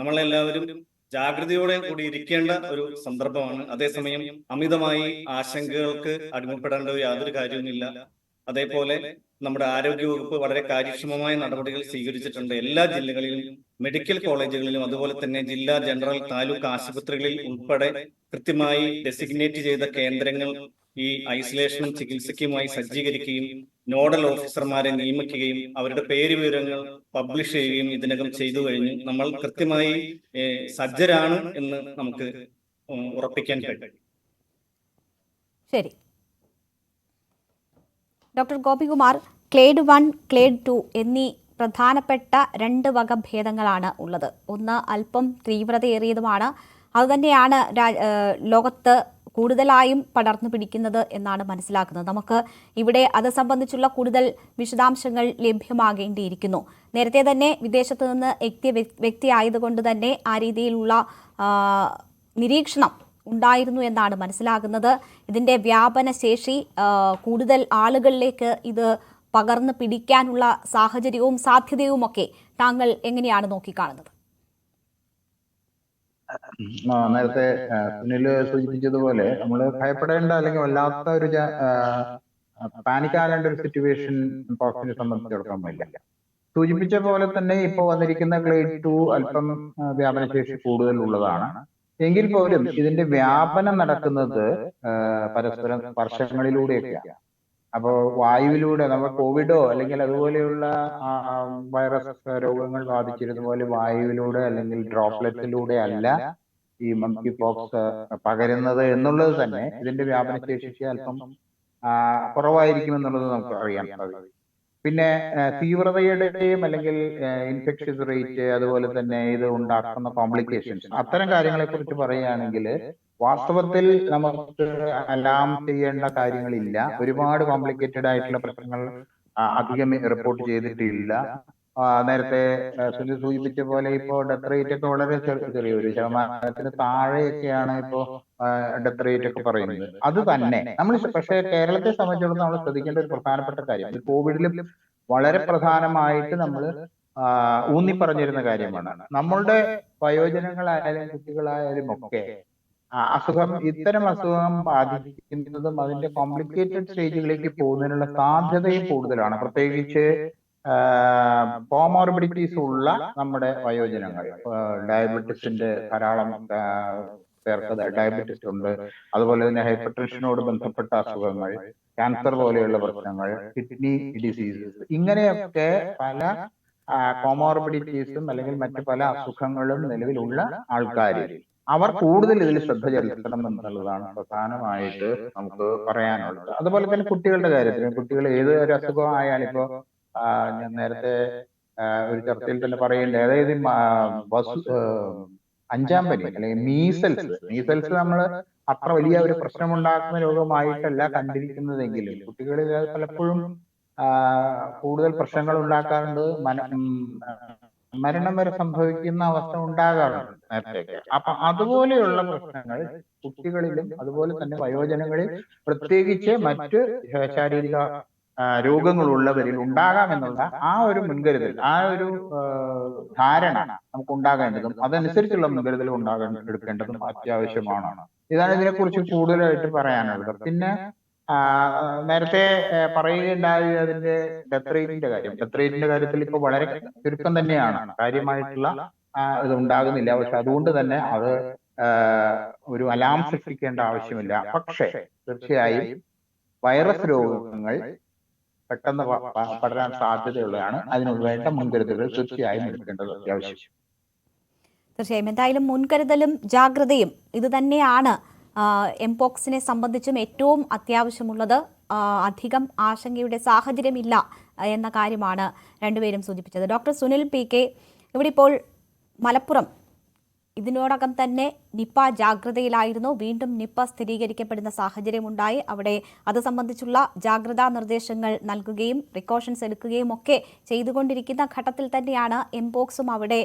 S4: നമ്മളെല്ലാവരും ജാഗ്രതയോടെ കൂടി ഇരിക്കേണ്ട ഒരു സന്ദർഭമാണ്. അതേസമയം അമിതമായി ആശങ്കകൾക്ക് അടിമപ്പെടേണ്ട യാതൊരു കാര്യവുമില്ല. അതേപോലെ നമ്മുടെ ആരോഗ്യവകുപ്പ് വളരെ കാര്യക്ഷമമായ നടപടികൾ സ്വീകരിച്ചിട്ടുണ്ട്. എല്ലാ ജില്ലകളിലും മെഡിക്കൽ കോളേജുകളിലും അതുപോലെ തന്നെ ജില്ലാ ജനറൽ താലൂക്ക് ആശുപത്രികളിൽ ഉൾപ്പെടെ കൃത്യമായി ഡെസിഗ്നേറ്റ് ചെയ്ത കേന്ദ്രങ്ങൾ ഈ ഐസൊലേഷനും ചികിത്സയ്ക്കുമായി സജ്ജീകരിക്കുകയും നോഡൽ ഓഫീസർമാരെ നിയമിക്കുകയും അവരുടെ പേര് വിവരങ്ങൾ പബ്ലിഷ് ചെയ്യുകയും ഇതിനകം ചെയ്തു കഴിഞ്ഞു. നമ്മൾ കൃത്യമായി സജ്ജരാണ് എന്ന് നമുക്ക് ഉറപ്പിക്കാൻ കഴിയും.
S1: ശരി. ഡോക്ടർ ഗോപികുമാർ, ക്ലേഡ് 1, ക്ലേഡ് 2 എന്നീ പ്രധാനപ്പെട്ട 2 വകഭേദങ്ങളാണ് ഉള്ളത്. ഒന്ന് അല്പം തീവ്രതയേറിയതുമാണ്. അതുതന്നെയാണ് ലോകത്ത് കൂടുതലായും പടർന്നു പിടിക്കുന്നത് എന്നാണ് മനസ്സിലാക്കുന്നത്. നമുക്ക് ഇവിടെ അത് സംബന്ധിച്ചുള്ള കൂടുതൽ വിശദാംശങ്ങൾ ലഭ്യമാകേണ്ടിയിരിക്കുന്നു. നേരത്തെ തന്നെ വിദേശത്ത് നിന്ന് എത്തിയ വ്യക്തി ആയതുകൊണ്ട് തന്നെ ആ രീതിയിലുള്ള നിരീക്ഷണം ഉണ്ടായിരുന്നു എന്നാണ് മനസ്സിലാകുന്നത്. ഇതിൻ്റെ വ്യാപന ശേഷി കൂടുതൽ ആളുകളിലേക്ക് ഇത് പകർന്നു പിടിക്കാനുള്ള സാഹചര്യവും സാധ്യതയുമൊക്കെ താങ്കൾ എങ്ങനെയാണ് നോക്കിക്കാണുന്നത്?
S5: നേരത്തെ സുനിൽ സൂചിപ്പിച്ചതുപോലെ നമ്മൾ ഭയപ്പെടേണ്ട അല്ലെങ്കിൽ വല്ലാത്ത ഒരു പാനിക്കാകേണ്ട ഒരു സിറ്റുവേഷൻ പോക്സിനെ സംബന്ധിച്ചിടത്തോളം ഇല്ല. സൂചിപ്പിച്ച പോലെ തന്നെ ഇപ്പോൾ വന്നിരിക്കുന്ന ക്ലേഡ് 2 അല്പം വ്യാപനശേഷി കൂടുതൽ ഉള്ളതാണ്. എങ്കിൽ പോലും ഇതിന്റെ വ്യാപനം നടക്കുന്നത് പരസ്പരം സ്പർശങ്ങളിലൂടെയൊക്കെയാണ്. അപ്പോൾ വായുവിലൂടെ നമ്മൾ കോവിഡോ അല്ലെങ്കിൽ അതുപോലെയുള്ള വൈറസ് രോഗങ്ങൾ ബാധിച്ചിരുന്ന പോലെ വായുവിലൂടെ അല്ലെങ്കിൽ ഡ്രോപ്ലെറ്റിലൂടെ അല്ല ഈ മങ്കി പോക്സ് പകരുന്നത് എന്നുള്ളത് തന്നെ ഇതിന്റെ വ്യാപനശേഷി അല്പം കുറവായിരിക്കും എന്നുള്ളത് നമുക്ക് അറിയാൻ സാധിക്കും. പിന്നെ തീവ്രതയുടെയും അല്ലെങ്കിൽ ഇൻഫെക്ഷ്യസ് റേറ്റ് അതുപോലെ തന്നെ ഇത് ഉണ്ടാക്കുന്ന കോംപ്ലിക്കേഷൻസ് അത്തരം കാര്യങ്ങളെ കുറിച്ച് പറയുകയാണെങ്കിൽ വാസ്തവത്തിൽ നമുക്ക് അലാം ചെയ്യേണ്ട കാര്യങ്ങളില്ല. ഒരുപാട് കോംപ്ലിക്കേറ്റഡ് ആയിട്ടുള്ള പ്രശ്നങ്ങൾ അധികം റിപ്പോർട്ട് ചെയ്തിട്ടില്ല. നേരത്തെ സുനിൽ സൂചിപ്പിച്ച പോലെ ഇപ്പോൾ ഡെത്ത് റേറ്റ് ഒക്കെ വളരെ ചെറിയ 1% താഴെയൊക്കെയാണ് ഇപ്പോ ഡെത്ത് റേറ്റ് ഒക്കെ പറയുന്നത്. അത് തന്നെ നമ്മൾ പക്ഷേ കേരളത്തെ സംബന്ധിച്ചിടത്തോളം നമ്മൾ ശ്രദ്ധിക്കേണ്ട ഒരു പ്രധാനപ്പെട്ട കാര്യം കോവിഡിലും വളരെ പ്രധാനമായിട്ട് നമ്മൾ ഊന്നി പറഞ്ഞിരുന്ന കാര്യമാണ്. നമ്മളുടെ വയോജനങ്ങളായാലും കുട്ടികളായാലും ഒക്കെ ഇത്തരം അസുഖം ബാധിക്കുന്നതും അതിന്റെ കോംപ്ലിക്കേറ്റഡ് സ്റ്റേജുകളിലേക്ക് പോകുന്നതിനുള്ള സാധ്യതയും കൂടുതലാണ്. പ്രത്യേകിച്ച് കോമോർബിഡിറ്റീസ് ഉള്ള നമ്മുടെ വയോജനങ്ങൾ, ഡയബറ്റിസിന്റെ ധാരാളം പേർക്ക് ഡയബറ്റിസ് ഉണ്ട്, അതുപോലെ തന്നെ ഹൈപ്പർ ടെൻഷനോട് ബന്ധപ്പെട്ട അസുഖങ്ങൾ, ക്യാൻസർ പോലെയുള്ള പ്രശ്നങ്ങൾ, കിഡ്നി ഡിസീസസ്, ഇങ്ങനെയൊക്കെ പല കോമോർബിഡിറ്റീസും അല്ലെങ്കിൽ മറ്റു പല അസുഖങ്ങളും നിലവിലുള്ള ആൾക്കാർ അവർ കൂടുതൽ ഇതിൽ ശ്രദ്ധ ചെലുത്തണം എന്നുള്ളതാണ് പ്രധാനമായിട്ട് നമുക്ക് പറയാനുള്ളത്. അതുപോലെ തന്നെ കുട്ടികളുടെ കാര്യത്തിൽ കുട്ടികൾ ഏത് ഒരു അസുഖമായാലും ഇപ്പോ ഞാൻ നേരത്തെ ഒരു ചർച്ചയിൽ തന്നെ പറയേണ്ടത്, അതായത് 5ാം പനി അല്ലെങ്കിൽ മീസൽസ് നമ്മൾ അത്ര വലിയ ഒരു പ്രശ്നമുണ്ടാക്കുന്ന രോഗമായിട്ടല്ല കണ്ടിരിക്കുന്നതെങ്കിലും കുട്ടികളിൽ പലപ്പോഴും കൂടുതൽ പ്രശ്നങ്ങൾ ഉണ്ടാക്കാറുണ്ട്. മരണം വരെ സംഭവിക്കുന്ന അവസ്ഥ ഉണ്ടാകാറുണ്ട് നേരത്തെയൊക്കെ. അപ്പൊ അതുപോലെയുള്ള പ്രശ്നങ്ങൾ കുട്ടികളിലും അതുപോലെ തന്നെ വയോജനങ്ങളിൽ, പ്രത്യേകിച്ച് മറ്റ് ശാരീരിക രോഗങ്ങളുള്ളവരിൽ ഉണ്ടാകാമെന്നുള്ള ആ ഒരു മുൻകരുതൽ, ആ ഒരു ധാരണ നമുക്ക് ഉണ്ടാകേണ്ടതും അതനുസരിച്ചുള്ള മുൻകരുതൽ എടുക്കേണ്ടതും അത്യാവശ്യമാണ്. ഇതാണ് ഇതിനെക്കുറിച്ച് കൂടുതലായിട്ട് പറയാനുള്ളത്. പിന്നെ നേരത്തെ പറയുകയുണ്ടായി അതിന്റെ ഡെത്ത് റേറ്റിന്റെ കാര്യം. ഡെത്ത് റേറ്റിന്റെ കാര്യത്തിൽ ഇപ്പൊ വളരെ ചുരുക്കം തന്നെയാണ്, കാര്യമായിട്ടുള്ള ഇത് ഉണ്ടാകുന്നില്ല. പക്ഷെ അതുകൊണ്ട് തന്നെ അത് ഒരു അലാം സൃഷ്ടിക്കേണ്ട ആവശ്യമില്ല. പക്ഷേ തീർച്ചയായും വൈറസ് രോഗങ്ങൾ പെട്ടെന്ന് പടരാൻ സാധ്യതയുള്ളതാണ്. അതിനുള്ള വേണ്ട മുൻകരുതലുകൾ തീർച്ചയായും എടുക്കേണ്ടത് അത്യാവശ്യം.
S1: തീർച്ചയായും എന്തായാലും മുൻകരുതലും ജാഗ്രതയും ഇത് തന്നെയാണ് എംപോക്സിനെ സംബന്ധിച്ചും ഏറ്റവും അത്യാവശ്യമുള്ളത്. അധികം ആശങ്കയുടെ സാഹചര്യമില്ല എന്ന കാര്യമാണ് രണ്ടുപേരും സൂചിപ്പിച്ചത്. ഡോക്ടർ സുനിൽ PK, ഇവിടെ ഇപ്പോൾ മലപ്പുറം ഇതിനോടകം തന്നെ നിപ്പ ജാഗ്രതയിലായിരുന്നു. വീണ്ടും നിപ്പ സ്ഥിരീകരിക്കപ്പെടുന്ന സാഹചര്യമുണ്ടായി. അവിടെ അത് സംബന്ധിച്ചുള്ള ജാഗ്രതാ നിർദ്ദേശങ്ങൾ നൽകുകയും പ്രിക്കോഷൻസ് എടുക്കുകയും ഒക്കെ ചെയ്തുകൊണ്ടിരിക്കുന്ന ഘട്ടത്തിൽ തന്നെയാണ് എംപോക്സും അവിടെ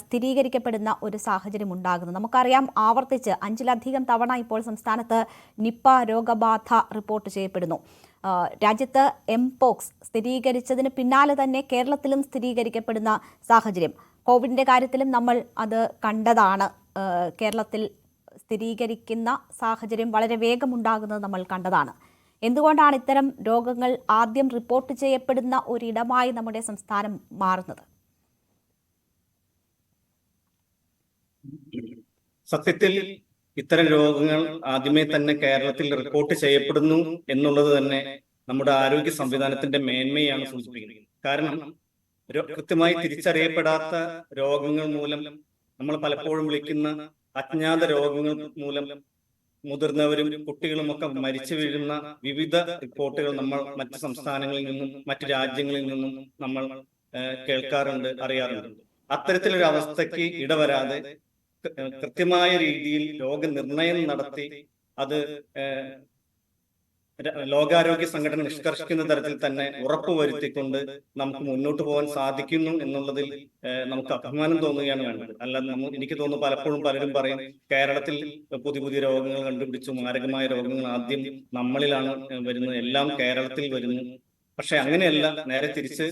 S1: സ്ഥിരീകരിക്കപ്പെടുന്ന ഒരു സാഹചര്യം ഉണ്ടാകുന്നത്. നമുക്കറിയാം, ആവർത്തിച്ച് 5-ലധികം തവണ ഇപ്പോൾ സംസ്ഥാനത്ത് നിപ്പ രോഗബാധ റിപ്പോർട്ട് ചെയ്യപ്പെടുന്നു. രാജ്യത്ത് എംപോക്സ് സ്ഥിരീകരിച്ചതിന് പിന്നാലെ തന്നെ കേരളത്തിലും സ്ഥിരീകരിക്കപ്പെടുന്ന സാഹചര്യം, കോവിഡിൻ്റെ കാര്യത്തിലും നമ്മൾ അത് കണ്ടതാണ്. കേരളത്തിൽ സ്ഥിരീകരിക്കുന്ന സാഹചര്യം വളരെ വേഗമുണ്ടാകുന്നത് നമ്മൾ കണ്ടതാണ്. എന്തുകൊണ്ടാണ് ഇത്തരം രോഗങ്ങൾ ആദ്യം റിപ്പോർട്ട് ചെയ്യപ്പെടുന്ന ഒരിടമായി നമ്മുടെ സംസ്ഥാനം മാറുന്നത്?
S4: സത്യത്തിൽ ഇത്തരം രോഗങ്ങൾ ആദ്യമേ തന്നെ കേരളത്തിൽ റിപ്പോർട്ട് ചെയ്യപ്പെടുന്നു എന്നുള്ളത് തന്നെ നമ്മുടെ ആരോഗ്യ സംവിധാനത്തിന്റെ മേന്മയാണ് സൂചിപ്പിക്കുന്നത്. കാരണം കൃത്യമായി തിരിച്ചറിയപ്പെടാത്ത രോഗങ്ങൾ മൂലം, നമ്മൾ പലപ്പോഴും വിളിക്കുന്ന അജ്ഞാത രോഗങ്ങൾ മൂലം മുതിർന്നവരും കുട്ടികളും ഒക്കെ മരിച്ചു വീഴുന്ന വിവിധ റിപ്പോർട്ടുകൾ നമ്മൾ മറ്റ് സംസ്ഥാനങ്ങളിൽ നിന്നും മറ്റ് രാജ്യങ്ങളിൽ നിന്നും നമ്മൾ കേൾക്കാറുണ്ട്, അറിയാറുണ്ട്. അത്തരത്തിലൊരു അവസ്ഥയ്ക്ക് ഇടവരാതെ കൃത്യമായ രീതിയിൽ രോഗനിർണയം നടത്തി അത് ലോകാരോഗ്യ സംഘടന നിഷ്കർഷിക്കുന്ന തരത്തിൽ തന്നെ ഉറപ്പുവരുത്തിക്കൊണ്ട് നമുക്ക് മുന്നോട്ട് പോകാൻ സാധിക്കുന്നു എന്നുള്ളതിൽ നമുക്ക് അഭിമാനം തോന്നുകയാണ് വേണ്ടത്. അല്ലാതെ എനിക്ക് തോന്നുന്നു പലപ്പോഴും പലരും പറയും കേരളത്തിൽ പുതിയ രോഗങ്ങൾ കണ്ടുപിടിച്ചു, മാരകമായ രോഗങ്ങൾ ആദ്യം നമ്മളിലാണ് വരുന്നത്, എല്ലാം കേരളത്തിൽ വരുന്നു. പക്ഷെ അങ്ങനെയല്ല, നേരെ തിരിച്ച്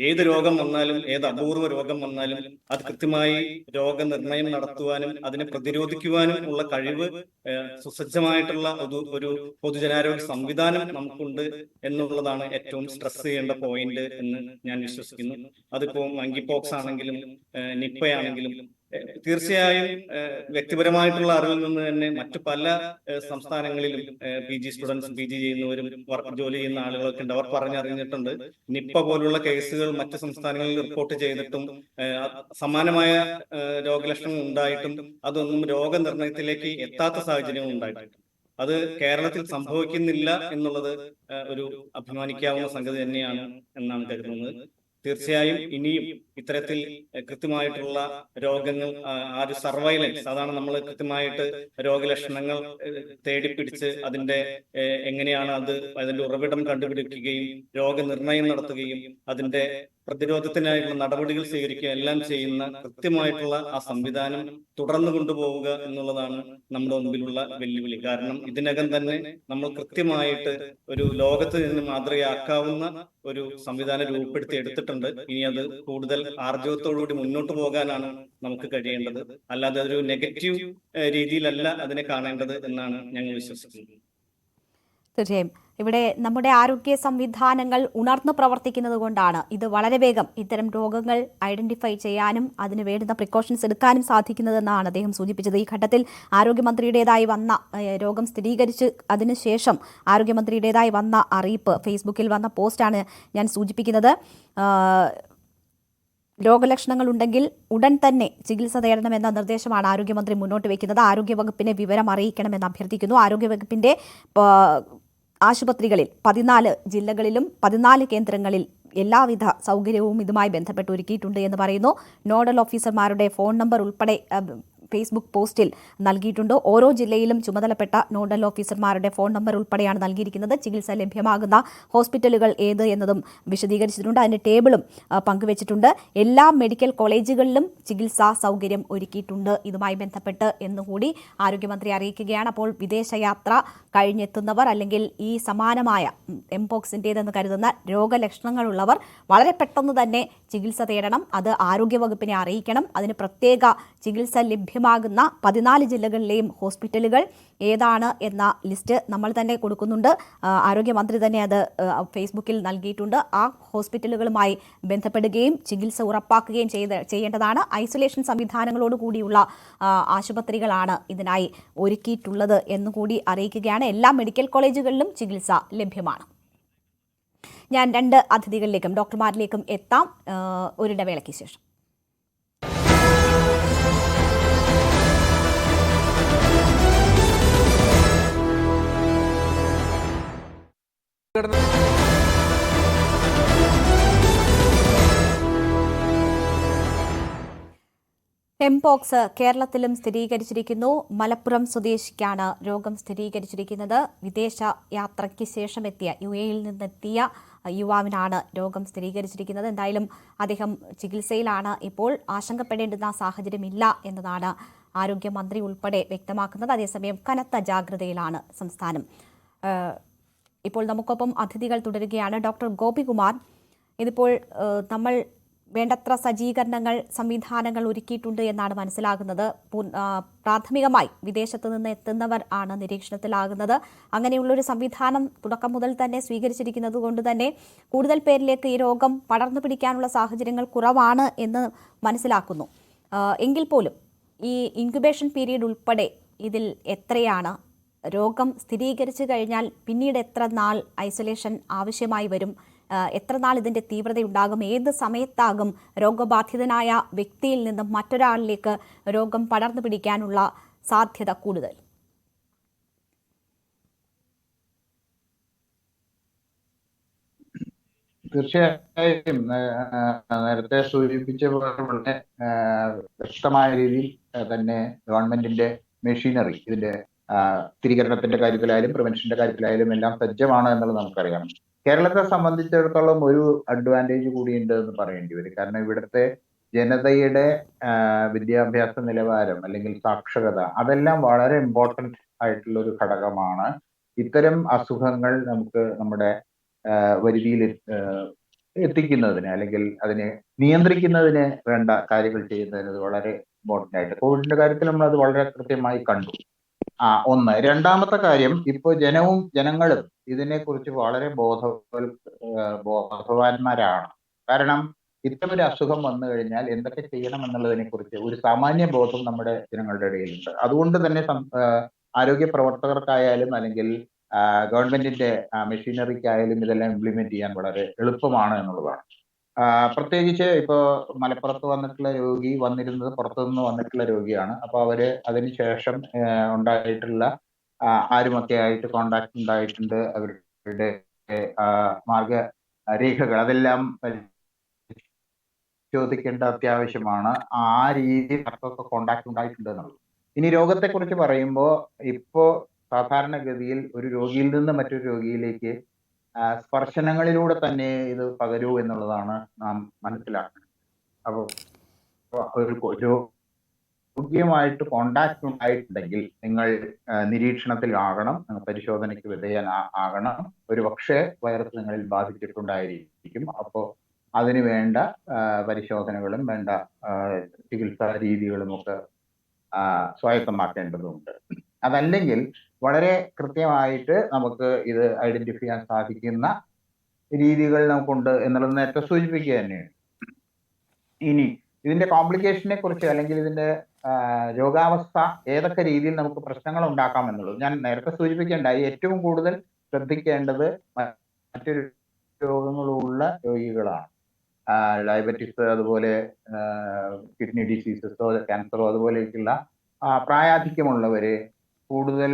S4: ഏത് രോഗം വന്നാലും, ഏത് അപൂർവ രോഗം വന്നാലും അത് കൃത്യമായി രോഗനിർണയം നടത്തുവാനും അതിനെ പ്രതിരോധിക്കുവാനും ഉള്ള കഴിവ് സുസജ്ജമായിട്ടുള്ള ഒരു പൊതുജനാരോഗ്യ സംവിധാനം നമുക്കുണ്ട് എന്നുള്ളതാണ് ഏറ്റവും സ്ട്രെസ് ചെയ്യേണ്ട പോയിന്റ് എന്ന് ഞാൻ വിശ്വസിക്കുന്നു. അതിപ്പോ മങ്കി പോക്സ് ആണെങ്കിലും നിപ്പയാണെങ്കിലും തീർച്ചയായും വ്യക്തിപരമായിട്ടുള്ള അറിവിൽ നിന്ന് തന്നെ മറ്റു പല സംസ്ഥാനങ്ങളിലും PG സ്റ്റുഡൻസും PG ചെയ്യുന്നവരും ജോലി ചെയ്യുന്ന ആളുകളൊക്കെ ഉണ്ട്. അവർ പറഞ്ഞറിഞ്ഞിട്ടുണ്ട് നിപ്പ പോലുള്ള കേസുകൾ മറ്റു സംസ്ഥാനങ്ങളിൽ റിപ്പോർട്ട് ചെയ്തിട്ടും സമാനമായ രോഗലക്ഷണങ്ങൾ ഉണ്ടായിട്ടും അതൊന്നും രോഗനിർണയത്തിലേക്ക് എത്താത്ത സാഹചര്യങ്ങൾ ഉണ്ടായിട്ടുണ്ട്. അത് കേരളത്തിൽ സംഭവിക്കുന്നില്ല എന്നുള്ളത് ഒരു അഭിമാനിക്കാവുന്ന സംഗതി തന്നെയാണ് എന്നാണ് കരുതുന്നത്. തീർച്ചയായും ഇനിയും ഇത്തരത്തിൽ കൃത്യമായിട്ടുള്ള രോഗങ്ങൾ, ആ ഒരു സർവൈലൻസ്, അതാണ് നമ്മൾ കൃത്യമായിട്ട് രോഗലക്ഷണങ്ങൾ തേടിപ്പിടിച്ച് അതിന്റെ എങ്ങനെയാണ് അതിന്റെ ഉറവിടം കണ്ടുപിടിക്കുകയും രോഗനിർണയം നടത്തുകയും അതിന്റെ പ്രതിരോധത്തിനായിട്ടുള്ള നടപടികൾ സ്വീകരിക്കുക എല്ലാം ചെയ്യുന്ന കൃത്യമായിട്ടുള്ള ആ സംവിധാനം തുടർന്നു കൊണ്ടുപോവുക എന്നുള്ളതാണ് നമ്മുടെ മുമ്പിലുള്ള വെല്ലുവിളി. കാരണം ഇതിനകം തന്നെ നമ്മൾ കൃത്യമായിട്ട് ഒരു ലോകത്ത് നിന്ന് മാതൃകയാക്കാവുന്ന ഒരു സംവിധാനം രൂപപ്പെടുത്തി എടുത്തിട്ടുണ്ട്. ഇനി അത് കൂടുതൽ ആർജവത്തോടുകൂടി മുന്നോട്ട് പോകാനാണ് നമുക്ക് കഴിയേണ്ടത്. അല്ലാതെ ഒരു നെഗറ്റീവ് രീതിയിലല്ല അതിനെ കാണേണ്ടത് എന്നാണ് ഞങ്ങൾ വിശ്വസിക്കുന്നത്.
S1: തീർച്ചയായും ഇവിടെ നമ്മുടെ ആരോഗ്യ സംവിധാനങ്ങൾ ഉണർന്നു പ്രവർത്തിക്കുന്നത് കൊണ്ടാണ് ഇത് വളരെ വേഗം ഇത്തരം രോഗങ്ങൾ ഐഡന്റിഫൈ ചെയ്യാനും അതിന് വേണ്ടുന്ന പ്രിക്കോഷൻസ് എടുക്കാനും സാധിക്കുന്നതെന്നാണ് അദ്ദേഹം സൂചിപ്പിച്ചത്. ഈ ഘട്ടത്തിൽ ആരോഗ്യമന്ത്രിയുടേതായി വന്ന രോഗം സ്ഥിരീകരിച്ച് അതിനുശേഷം ആരോഗ്യമന്ത്രിയുടേതായി വന്ന അറിയിപ്പ്, ഫേസ്ബുക്കിൽ വന്ന പോസ്റ്റാണ് ഞാൻ സൂചിപ്പിക്കുന്നത്. രോഗലക്ഷണങ്ങൾ ഉണ്ടെങ്കിൽ ഉടൻ തന്നെ ചികിത്സ തേടണമെന്ന നിർദ്ദേശമാണ് ആരോഗ്യമന്ത്രി മുന്നോട്ട് വയ്ക്കുന്നത്. ആരോഗ്യവകുപ്പിനെ വിവരം അറിയിക്കണമെന്ന് അഭ്യർത്ഥിക്കുന്നു. ആരോഗ്യവകുപ്പിന്റെ ആശുപത്രികളിൽ 14 ജില്ലകളിലും 14 കേന്ദ്രങ്ങളിൽ എല്ലാവിധ സൗകര്യവും ഇതുമായി ബന്ധപ്പെട്ട് ഒരുക്കിയിട്ടുണ്ട് എന്ന് പറയുന്നു. നോഡൽ ഓഫീസർമാരുടെ ഫോൺ നമ്പർ ഉൾപ്പെടെ ഫേസ്ബുക്ക് പോസ്റ്റിൽ നൽകിയിട്ടുണ്ട്. ഓരോ ജില്ലയിലും ചുമതലപ്പെട്ട നോഡൽ ഓഫീസർമാരുടെ ഫോൺ നമ്പർ ഉൾപ്പെടെയാണ് നൽകിയിരിക്കുന്നത്. ചികിത്സ ലഭ്യമാകുന്ന ഹോസ്പിറ്റലുകൾ ഏത് എന്നതും വിശദീകരിച്ചിട്ടുണ്ട്. അതിന്റെ ടേബിളും പങ്കുവച്ചിട്ടുണ്ട്. എല്ലാ മെഡിക്കൽ കോളേജുകളിലും ചികിത്സാ സൗകര്യം ഒരുക്കിയിട്ടുണ്ട്. ഇതുമായി ബന്ധപ്പെട്ട് എന്നുകൂടി ആരോഗ്യമന്ത്രി അറിയിക്കുകയാണ്. അപ്പോൾ വിദേശയാത്ര കഴിഞ്ഞെത്തുന്നവർ അല്ലെങ്കിൽ ഈ സമാനമായ എംപോക്സിൻ്റേതെന്ന് കരുതുന്ന രോഗലക്ഷണങ്ങളുള്ളവർ വളരെ പെട്ടെന്ന് തന്നെ ചികിത്സ തേടണം. അത് ആരോഗ്യവകുപ്പിനെ അറിയിക്കണം. അതിന് പ്രത്യേക ചികിത്സ ലഭ്യമാകുന്ന 14 ജില്ലകളിലെയും ഹോസ്പിറ്റലുകൾ ഏതാണ് എന്ന ലിസ്റ്റ് നമ്മൾ തന്നെ കൊടുക്കുന്നുണ്ട്. ആരോഗ്യമന്ത്രി തന്നെ അത് ഫേസ്ബുക്കിൽ നൽകിയിട്ടുണ്ട്. ആ ഹോസ്പിറ്റലുകളുമായി ബന്ധപ്പെടുകയും ചികിത്സ ഉറപ്പാക്കുകയും ചെയ്യേണ്ടതാണ്. ഐസൊലേഷൻ സംവിധാനങ്ങളോടുകൂടിയുള്ള ആശുപത്രികളാണ് ഇതിനായി ഒരുക്കിയിട്ടുള്ളത് എന്നുകൂടി അറിയിക്കുകയാണ്. എല്ലാ മെഡിക്കൽ കോളേജുകളിലും ചികിത്സ ലഭ്യമാണ്. ഞാൻ 2 അതിഥികളിലേക്കും ഡോക്ടർമാരിലേക്കും എത്താം ഒരിടവേളയ്ക്ക് ശേഷം. എംപോക്സ് കേരളത്തിലും സ്ഥിരീകരിച്ചിരിക്കുന്നു. മലപ്പുറം സ്വദേശിക്കാണ് രോഗം സ്ഥിരീകരിച്ചിരിക്കുന്നത്. വിദേശ യാത്രയ്ക്ക് ശേഷം എത്തിയ UAE-യിൽ നിന്നെത്തിയ യുവാവിനാണ് രോഗം സ്ഥിരീകരിച്ചിരിക്കുന്നത്. എന്തായാലും അദ്ദേഹം ചികിത്സയിലാണ്. ഇപ്പോൾ ആശങ്കപ്പെടേണ്ടുന്ന സാഹചര്യമില്ല എന്നതാണ് ആരോഗ്യമന്ത്രി ഉൾപ്പെടെ വ്യക്തമാക്കുന്നത്. അതേസമയം കനത്ത ജാഗ്രതയിലാണ് സംസ്ഥാനം. ഇപ്പോൾ നമുക്കൊപ്പം അതിഥികൾ തുടരുകയാണ്. ഡോക്ടർ ഗോപികുമാർ, ഇതിപ്പോൾ നമ്മൾ വേണ്ടത്ര സജ്ജീകരണങ്ങൾ സംവിധാനങ്ങൾ ഒരുക്കിയിട്ടുണ്ട് എന്നാണ് മനസ്സിലാകുന്നത്. പ്രാഥമികമായി വിദേശത്ത് നിന്ന് എത്തുന്നവർ ആണ് നിരീക്ഷണത്തിലാകുന്നത്. അങ്ങനെയുള്ളൊരു സംവിധാനം തുടക്കം മുതൽ തന്നെ സ്വീകരിച്ചിരിക്കുന്നത് കൊണ്ട് തന്നെ കൂടുതൽ പേരിലേക്ക് ഈ രോഗം പടർന്നു പിടിക്കാനുള്ള സാഹചര്യങ്ങൾ കുറവാണ് എന്ന് മനസ്സിലാക്കുന്നു. എങ്കിൽ പോലും ഈ ഇൻക്യുബേഷൻ പീരീഡ് ഉൾപ്പെടെ ഇതിൽ എത്രയാണ്? രോഗം സ്ഥിരീകരിച്ചു കഴിഞ്ഞാൽ പിന്നീട് എത്ര നാൾ ഐസൊലേഷൻ ആവശ്യമായി വരും? എത്ര നാൾ ഇതിന്റെ തീവ്രതയുണ്ടാകും? ഏത് സമയത്താകും രോഗബാധിതനായ വ്യക്തിയിൽ നിന്നും മറ്റൊരാളിലേക്ക് രോഗം പടർന്നു പിടിക്കാനുള്ള സാധ്യത കൂടുതൽ?
S5: തീർച്ചയായും നേരത്തെ സൂചിപ്പിച്ച പോലെ വ്യക്തമായ രീതിയിൽ തന്നെ ഗവൺമെന്റിന്റെ മെഷീനറി ഇതിന്റെ സ്ഥിരീകരണത്തിന്റെ കാര്യത്തിലായാലും പ്രിവെൻഷന്റെ കാര്യത്തിലായാലും എല്ലാം സജ്ജമാണ് എന്നുള്ളത് നമുക്കറിയാം. കേരളത്തെ സംബന്ധിച്ചിടത്തോളം ഒരു അഡ്വാൻറ്റേജ് കൂടിയുണ്ട് എന്ന് പറയേണ്ടി വരും. കാരണം ഇവിടുത്തെ ജനതയുടെ വിദ്യാഭ്യാസ നിലവാരം അല്ലെങ്കിൽ സാക്ഷരത അതെല്ലാം വളരെ ഇമ്പോർട്ടൻ്റ് ആയിട്ടുള്ള ഒരു ഘടകമാണ്. ഇത്തരം അസുഖങ്ങൾ നമുക്ക് നമ്മുടെ വരുതിയിൽ എത്തിക്കുന്നതിന് അല്ലെങ്കിൽ അതിനെ നിയന്ത്രിക്കുന്നതിന് വേണ്ട കാര്യങ്ങൾ ചെയ്യുന്നതിന് അത് വളരെ ഇമ്പോർട്ടൻ്റ് ആയിട്ട് കോവിഡിന്റെ കാര്യത്തിൽ നമ്മൾ അത് വളരെ കൃത്യമായി കണ്ടു. ഒന്ന്. രണ്ടാമത്തെ കാര്യം, ഇപ്പോൾ ജനങ്ങളും ഇതിനെക്കുറിച്ച് വളരെ ബോധവാന്മാരാണ്. കാരണം ഇത്തരമൊരു അസുഖം വന്നു കഴിഞ്ഞാൽ എന്തൊക്കെ ചെയ്യണം എന്നുള്ളതിനെ കുറിച്ച് ഒരു സാമാന്യ ബോധം നമ്മുടെ ജനങ്ങളുടെ ഇടയിലുണ്ട്. അതുകൊണ്ട് തന്നെ ആരോഗ്യ പ്രവർത്തകർക്കായാലും അല്ലെങ്കിൽ ഗവൺമെന്റിന്റെ മെഷീനറിക്കായാലും ഇതെല്ലാം ഇംപ്ലിമെന്റ് ചെയ്യാൻ വളരെ എളുപ്പമാണ് എന്നുള്ളതാണ്. പ്രത്യേകിച്ച് ഇപ്പോ മലപ്പുറത്ത് വന്നിട്ടുള്ള രോഗി വന്നിരുന്നത് പുറത്തുനിന്ന് വന്നിട്ടുള്ള രോഗിയാണ്. അപ്പൊ അവര് അതിനുശേഷം ഉണ്ടായിട്ടുള്ള ആരുമൊക്കെ ആയിട്ട് കോണ്ടാക്ട് ഉണ്ടായിട്ടുണ്ട്, അവരുടെ മാർഗരേഖകൾ അതെല്ലാം പരിശോധിക്കേണ്ട അത്യാവശ്യമാണ്. ആ രീതിയിൽ ആർക്കൊക്കെ കോണ്ടാക്ട് ഉണ്ടായിട്ടുണ്ട് എന്നുള്ളത്. ഇനി രോഗത്തെക്കുറിച്ച് പറയുമ്പോൾ ഇപ്പോ സാധാരണഗതിയിൽ ഒരു രോഗിയിൽ നിന്ന് മറ്റൊരു രോഗിയിലേക്ക് സ്പർശനങ്ങളിലൂടെ തന്നെ ഇത് പകരൂ എന്നുള്ളതാണ് നാം മനസ്സിലാക്കുന്നത്. അപ്പോൾ ഒരു രോഗിയുമായിട്ട് കോണ്ടാക്ട് ഉണ്ടായിട്ടുണ്ടെങ്കിൽ നിങ്ങൾ നിരീക്ഷണത്തിലാകണം, പരിശോധനയ്ക്ക് വിധേയനാകണം. ഒരു പക്ഷേ വൈറസ് നിങ്ങളിൽ ബാധിച്ചിട്ടുണ്ടായിരിക്കും. അപ്പോൾ അതിന് വേണ്ട പരിശോധനകളും വേണ്ട ചികിത്സാ രീതികളും ഒക്കെ സ്വായത്തമാക്കേണ്ടതുണ്ട്. അതല്ലെങ്കിൽ വളരെ കൃത്യമായിട്ട് നമുക്ക് ഇത് ഐഡന്റിഫൈ ചെയ്യാൻ സാധിക്കുന്ന രീതികൾ നമുക്കുണ്ട് എന്നുള്ളത് നേരത്തെ സൂചിപ്പിക്കുക തന്നെയാണ്. ഇനി ഇതിന്റെ കോംപ്ലിക്കേഷനെ കുറിച്ച് അല്ലെങ്കിൽ ഇതിന്റെ രോഗാവസ്ഥ ഏതൊക്കെ രീതിയിൽ നമുക്ക് പ്രശ്നങ്ങൾ ഉണ്ടാക്കാം എന്നുള്ളത് ഞാൻ നേരത്തെ സൂചിപ്പിക്കേണ്ടായി. ഏറ്റവും കൂടുതൽ ശ്രദ്ധിക്കേണ്ടത് മറ്റൊരു രോഗങ്ങളുള്ള രോഗികളാണ്. ഡയബറ്റിസ്, അതുപോലെ കിഡ്നി ഡിസീസസോ ക്യാൻസറോ അതുപോലെയൊക്കെയുള്ള പ്രായാധിക്യമുള്ളവര്, കൂടുതൽ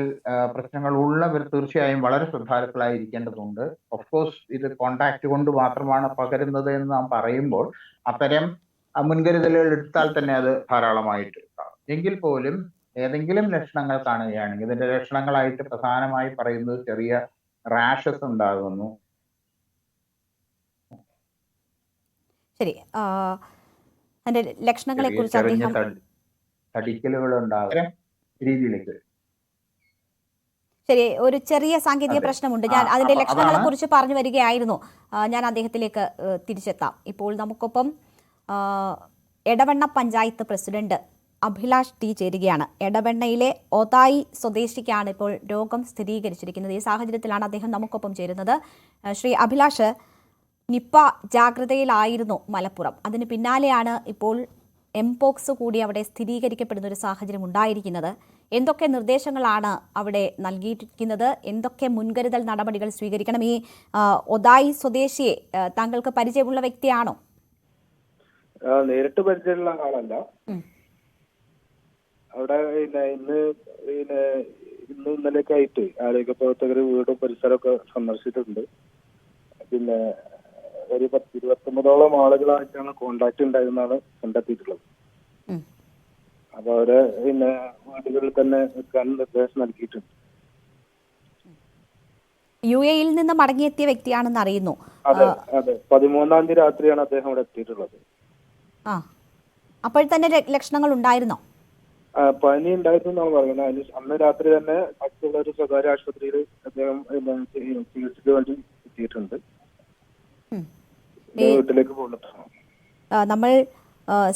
S5: പ്രശ്നങ്ങൾ ഉള്ളവർ തീർച്ചയായും വളരെ ശ്രദ്ധാലുക്കളായിരിക്കേണ്ടതുണ്ട്. ഓഫ് കോഴ്സ് ഇത് കോണ്ടാക്ട് കൊണ്ട് മാത്രമാണ് പകരുന്നത് എന്ന് നാം പറയുമ്പോൾ അത്തരം മുൻകരുതലുകൾ എടുത്താൽ തന്നെ അത് ധാരാളമായിട്ട് എങ്കിൽ പോലും ഏതെങ്കിലും ലക്ഷണങ്ങൾ കാണുകയാണെങ്കിൽ ഇതിന്റെ ലക്ഷണങ്ങളായിട്ട് പ്രധാനമായി പറയുന്നത് ചെറിയ റാഷസ് ഉണ്ടാകുന്നു.
S1: ശരി, അതിന്റെ ലക്ഷണങ്ങളെ കുറിച്ച്
S5: ചെറിയ
S1: അദ്ദേഹം
S5: തടിക്കലുകൾ ഉണ്ടാകുന്ന രീതിയിലേക്ക്.
S1: ശരി, ഒരു ചെറിയ സാങ്കേതിക പ്രശ്നമുണ്ട്. ഞാൻ അതിന്റെ ലക്ഷണങ്ങളെ കുറിച്ച് പറഞ്ഞു വരികയായിരുന്നു. ഞാൻ അദ്ദേഹത്തിലേക്ക് തിരിച്ചെത്താം. ഇപ്പോൾ നമുക്കൊപ്പം എടവണ്ണ പഞ്ചായത്ത് പ്രസിഡന്റ് അഭിലാഷ് ടി ചേരുകയാണ്. എടവണ്ണയിലെ ഒതായി സ്വദേശിക്കാണ് ഇപ്പോൾ രോഗം സ്ഥിരീകരിച്ചിരിക്കുന്നത്. ഈ സാഹചര്യത്തിലാണ് അദ്ദേഹം നമുക്കൊപ്പം ചേരുന്നത്. ശ്രീ അഭിലാഷ്, നിപ്പ ജാഗ്രതയിലായിരുന്നു മലപ്പുറം. അതിന് പിന്നാലെയാണ് ഇപ്പോൾ എംപോക്സ് കൂടി അവിടെ സ്ഥിരീകരിക്കപ്പെടുന്ന ഒരു സാഹചര്യം ഉണ്ടായിരിക്കുന്നത്. എന്തൊക്കെ നിർദ്ദേശങ്ങളാണ് അവിടെ നൽകിയിരിക്കുന്നത്? എന്തൊക്കെ മുൻകരുതൽ നടപടികൾ സ്വീകരിക്കണം? ഈ ഒതായി സ്വദേശിയെ താങ്കൾക്ക് പരിചയമുള്ള വ്യക്തിയാണോ?
S2: നേരിട്ട് പരിചയമുള്ള ആളല്ല. അവിടെ ഇന്നലെയൊക്കെ ആയിട്ട് ആരോഗ്യ പ്രവർത്തകർ വീടും പരിസരമൊക്കെ സന്ദർശിച്ചിട്ടുണ്ട്. പിന്നെ ഒരു 29ഓളം ആളുകളായിട്ടാണ് കോണ്ടാക്ട് ഉണ്ടായിരുന്നാണ് കണ്ടെത്തിയിട്ടുള്ളത്. അപ്പൊ അവരെ വീടുകളിൽ തന്നെ നിൽക്കാൻ നിർദ്ദേശം നൽകിയിട്ടുണ്ട്.
S1: UAE-യിൽ നിന്ന് മടങ്ങിയെത്തിയ വ്യക്തിയാണെന്ന് അറിയുന്നു.
S2: അതെ അതെ, 13-ാം തീയതി രാത്രിയാണ് അദ്ദേഹം ഇവിടെ എത്തിയിട്ടുള്ളത്.
S1: അപ്പോൾ തന്നെ ലക്ഷണങ്ങൾ ഉണ്ടായിരുന്നോ?
S2: പനി ഉണ്ടായിരുന്നു എന്നാണ് പറയുന്നത്. അന്ന് രാത്രി തന്നെ അടുത്തുള്ള ഒരു സ്വകാര്യ ആശുപത്രിയിൽ അദ്ദേഹം ചികിത്സയ്ക്ക് വേണ്ടി എത്തിയിട്ടുണ്ട്. വീട്ടിലേക്ക് പോകുന്നതാണ്.
S1: നമ്മൾ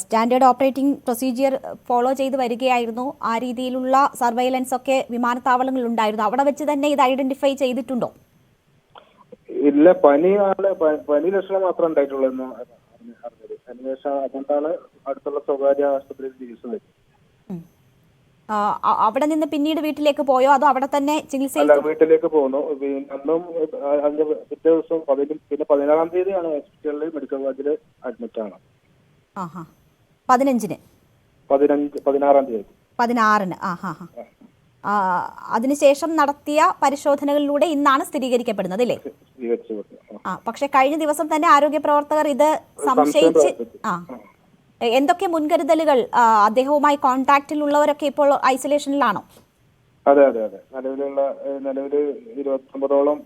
S1: സ്റ്റാൻഡേർഡ് ഓപ്പറേറ്റിംഗ് പ്രൊസീജിയർ ഫോളോ ചെയ്ത് വരികയായിരുന്നു. ആ രീതിയിലുള്ള സർവൈലൻസ് ഒക്കെ വിമാനത്താവളങ്ങളിൽ ഉണ്ടായിരുന്നു. അവിടെ വെച്ച് തന്നെ ഇത് ഐഡന്റിഫൈ ചെയ്തിട്ടുണ്ടോ?
S2: ഇല്ല, പനി ലക്ഷണം മാത്രം ഉണ്ടായിട്ടുള്ളൂ എന്ന് അറിഞ്ഞത്. അതിനുശേഷം അതുകൊണ്ടാണ് അടുത്തുള്ള സ്വകാര്യ ആശുപത്രിയിൽ ചികിത്സ.
S1: അവിടെ നിന്ന് പിന്നീട് വീട്ടിലേക്ക് പോയോ അതോ അവിടെ തന്നെ ചികിത്സ?
S2: വീട്ടിലേക്ക് പോകുന്നു. അന്നും അതിന്റെ പിറ്റേ ദിവസം പിന്നെ 16-ാം തീയതിയാണ് ഹോസ്പിറ്റലിൽ മെഡിക്കൽ കോളേജിൽ അഡ്മിറ്റ് ആണ്.
S1: 15-ന്
S2: 16-ാം തീയതി
S1: 16-ന്. അതിനുശേഷം നടത്തിയ പരിശോധനകളിലൂടെ ഇന്നാണ് സ്ഥിരീകരിക്കപ്പെടുന്നത് അല്ലേ? പക്ഷെ കഴിഞ്ഞ ദിവസം തന്നെ ആരോഗ്യ പ്രവർത്തകർ ഇത് സംശയിച്ച് എന്തൊക്കെ മുൻകരുതലുകൾ? അദ്ദേഹവുമായി കോൺടാക്റ്റിലുള്ളവരൊക്കെ ഇപ്പോൾ ഐസൊലേഷനിലാണോ?
S2: അതെ അതെ അതെ, നിലവില് 29ഓളം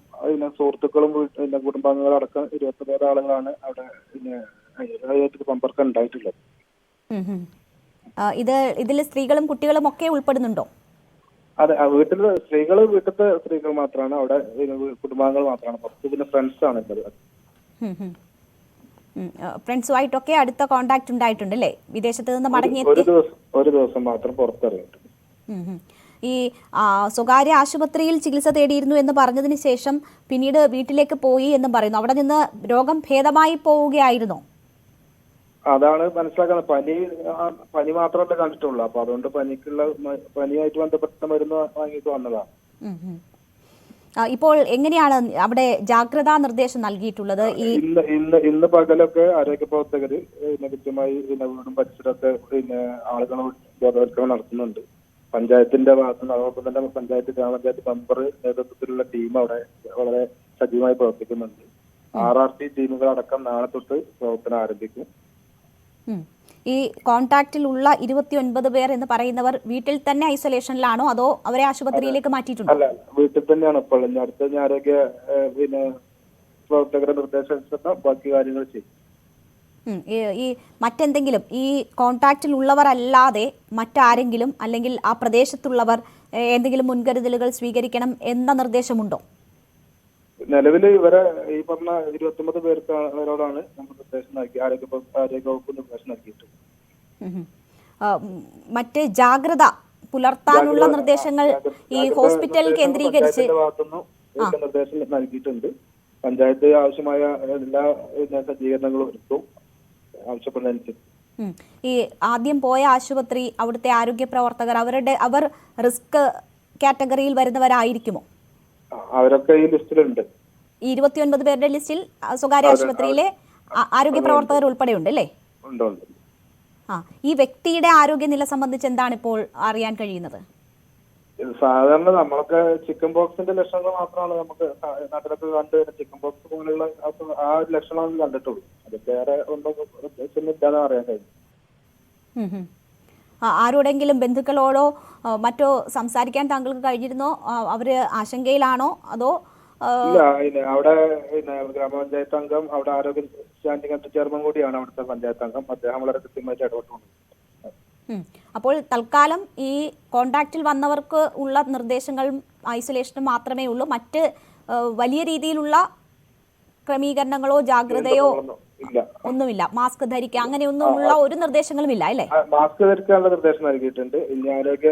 S2: സുഹൃത്തുക്കളും കുടുംബാംഗങ്ങളും അടക്കം 29 ആളുകളാണ് അവിടെ സമ്പർക്കം ഉണ്ടായിട്ടുള്ളത്.
S1: ഇതിൽ സ്ത്രീകളും കുട്ടികളും ഒക്കെ ഉൾപ്പെടുന്നുണ്ടോ?
S2: അതെ, വീട്ടിലത്തെ സ്ത്രീകൾ മാത്രമാണ്. അവിടെ കുടുംബാംഗങ്ങൾ മാത്രമാണ്. പുറത്ത് പിന്നെ ഫ്രണ്ട്സ് ആണ് ഉള്ളത്.
S1: ഫ്രണ്ട്സുമായിട്ടൊക്കെ അടുത്ത കോണ്ടാക്ട് ഉണ്ടായിട്ടുണ്ട് അല്ലേ? വിദേശത്ത് നിന്ന് മടങ്ങിയെത്തി
S2: ഒരു ദിവസം മാത്രം പുറത്തിറങ്ങിയിട്ടുണ്ട്.
S1: ഈ സ്വകാര്യ ആശുപത്രിയിൽ ചികിത്സ തേടിയിരുന്നു എന്ന് പറഞ്ഞതിന് ശേഷം പിന്നീട് വീട്ടിലേക്ക് പോയി എന്ന് പറയുന്നു. അവിടെ നിന്ന് രോഗം ഭേദമായി പോവുകയായിരുന്നോ?
S2: അതാണ് മനസ്സിലാക്കുന്നത്. പനി മാത്രമല്ലേ കണ്ടിട്ടുള്ളൂ. അപ്പൊ അതുകൊണ്ട് പനിയായിട്ട് ബന്ധപ്പെട്ട മരുന്ന് വാങ്ങിയിട്ട് വന്നതാണ്.
S1: ഇപ്പോൾ എങ്ങനെയാണ് അവിടെ ജാഗ്രതാ നിർദ്ദേശം നൽകിയിട്ടുള്ളത്?
S2: ഇന്ന് പകലൊക്കെ ആരോഗ്യ പ്രവർത്തകര് കൃത്യമായി വീടും പരിസരമൊക്കെ ആളുകൾ ബോധവൽക്കരണം നടത്തുന്നുണ്ട്. പഞ്ചായത്തിന്റെ ഭാഗത്തുനിന്ന് അതോടൊപ്പം തന്നെ ഗ്രാമപഞ്ചായത്ത് മെമ്പർ നേതൃത്വത്തിലുള്ള ടീം അവിടെ വളരെ സജീവമായി പ്രവർത്തിക്കുന്നുണ്ട്. RRT ടീമുകളടക്കം നാളെ തൊട്ട് പ്രവർത്തനം ആരംഭിക്കും.
S1: ഈ കോൺടാക്റ്റിലുള്ള 29 പേർ എന്ന് പറയുന്നവർ വീട്ടിൽ തന്നെ ഐസൊലേഷനിലാണോ അതോ അവരെ ആശുപത്രിയിലേക്ക് മാറ്റിയിട്ടുണ്ടോ?
S2: അല്ല, വീട്ടിൽ തന്നെയാണ് ഇപ്പോൾ. അടുത്ത ആരോഗ്യ പ്രവർത്തകരുടെ നിർദ്ദേശം ബാക്കി കാര്യങ്ങൾ ചെയ്യും.
S1: ഈ മറ്റെന്തെങ്കിലും ഈ കോൺടാക്റ്റിലുള്ളവർ അല്ലാതെ മറ്റാരെങ്കിലും അല്ലെങ്കിൽ ആ പ്രദേശത്തുള്ളവർ എന്തെങ്കിലും മുൻകരുതലുകൾ സ്വീകരിക്കണം എന്ന നിർദ്ദേശമുണ്ടോ?
S2: നിലവിൽ ഇവരെ ഈ പറഞ്ഞ 29 പേരോടാണ് നമ്മൾ നിർദ്ദേശം നൽകി. ആരോഗ്യവകുപ്പ് നിർദ്ദേശം നൽകിയിട്ടുണ്ട്.
S1: മറ്റ് ജാഗ്രത പുലർത്താനുള്ള നിർദ്ദേശങ്ങൾ ഈ ഹോസ്പിറ്റൽ കേന്ദ്രീകരിച്ച്
S2: നിർദ്ദേശം നൽകിയിട്ടുണ്ട്. പഞ്ചായത്ത് ആവശ്യമായ എല്ലാ സജ്ജീകരണങ്ങളും ഒരുക്കും ആവശ്യപ്പെടുന്നതനുസരിച്ച്.
S1: ഈ ആദ്യം പോയ ആശുപത്രി അവിടുത്തെ ആരോഗ്യ പ്രവർത്തകർ അവർ റിസ്ക് കാറ്റഗറിയിൽ വരുന്നവരായിരിക്കുമോ?
S2: അവരൊക്കെ ഈ ലിസ്റ്റിലുണ്ട്.
S1: ഈ 29 പേരുടെ ലിസ്റ്റിൽ സ്വകാര്യ ആശുപത്രിയിലെ ആരോഗ്യ പ്രവർത്തകർ ഉൾപ്പെടെയുണ്ട് അല്ലേ? ഈ വ്യക്തിയുടെ ആരോഗ്യനില സംബന്ധിച്ച് എന്താണ് ഇപ്പോൾ അറിയാൻ കഴിയുന്നത്?
S2: സാധാരണ നമ്മളൊക്കെ ചിക്കൻ ബോക്സിന്റെ ലക്ഷണങ്ങൾ മാത്രമാണ് നമുക്ക് നാട്ടിലൊക്കെ കണ്ടു. ചിക്കൻ ബോക്സ് പോലുള്ള ആ ലക്ഷണമാണ് കണ്ടിട്ടുള്ളൂ. അത് വേറെ ഒന്നും ഇല്ലാന്ന് അറിയാൻ കഴിയും.
S1: ആരോടെങ്കിലും ബന്ധുക്കളോടോ മറ്റോ സംസാരിക്കാൻ താങ്കൾക്ക് കഴിഞ്ഞിരുന്നോ? അവർ ആശങ്കയിലാണോ അതോ?
S6: ഇല്ല, അവിടെ ഗ്രാമപഞ്ചായത്ത് അംഗം, അവിടെ ആരോഗ്യ സ്റ്റാൻഡിംഗ് കമ്മിറ്റി ചെയർമാൻ കൂടിയാണ് അവിടുത്തെ പഞ്ചായത്ത് അംഗം. അദ്ദേഹം വളരെ കൃത്യമായിട്ട് ഇടപെട്ടുണ്ട്.
S1: അപ്പോൾ തൽക്കാലം ഈ കോണ്ടാക്റ്റിൽ വന്നവർക്ക് ഉള്ള നിർദ്ദേശങ്ങളും ഐസൊലേഷനും മാത്രമേ ഉള്ളൂ. മറ്റ് വലിയ രീതിയിലുള്ള ക്രമീകരണങ്ങളോ ജാഗ്രതയോ ഒന്നുമില്ല? മാസ്ക് ധരിക്കുക അങ്ങനെയൊന്നുമുള്ള ഒരു നിർദ്ദേശങ്ങളും ഇല്ല അല്ലേ?
S6: മാസ്ക് ധരിക്കാനുള്ള നിർദ്ദേശം നൽകിയിട്ടുണ്ട്. ഇനി ആരോഗ്യ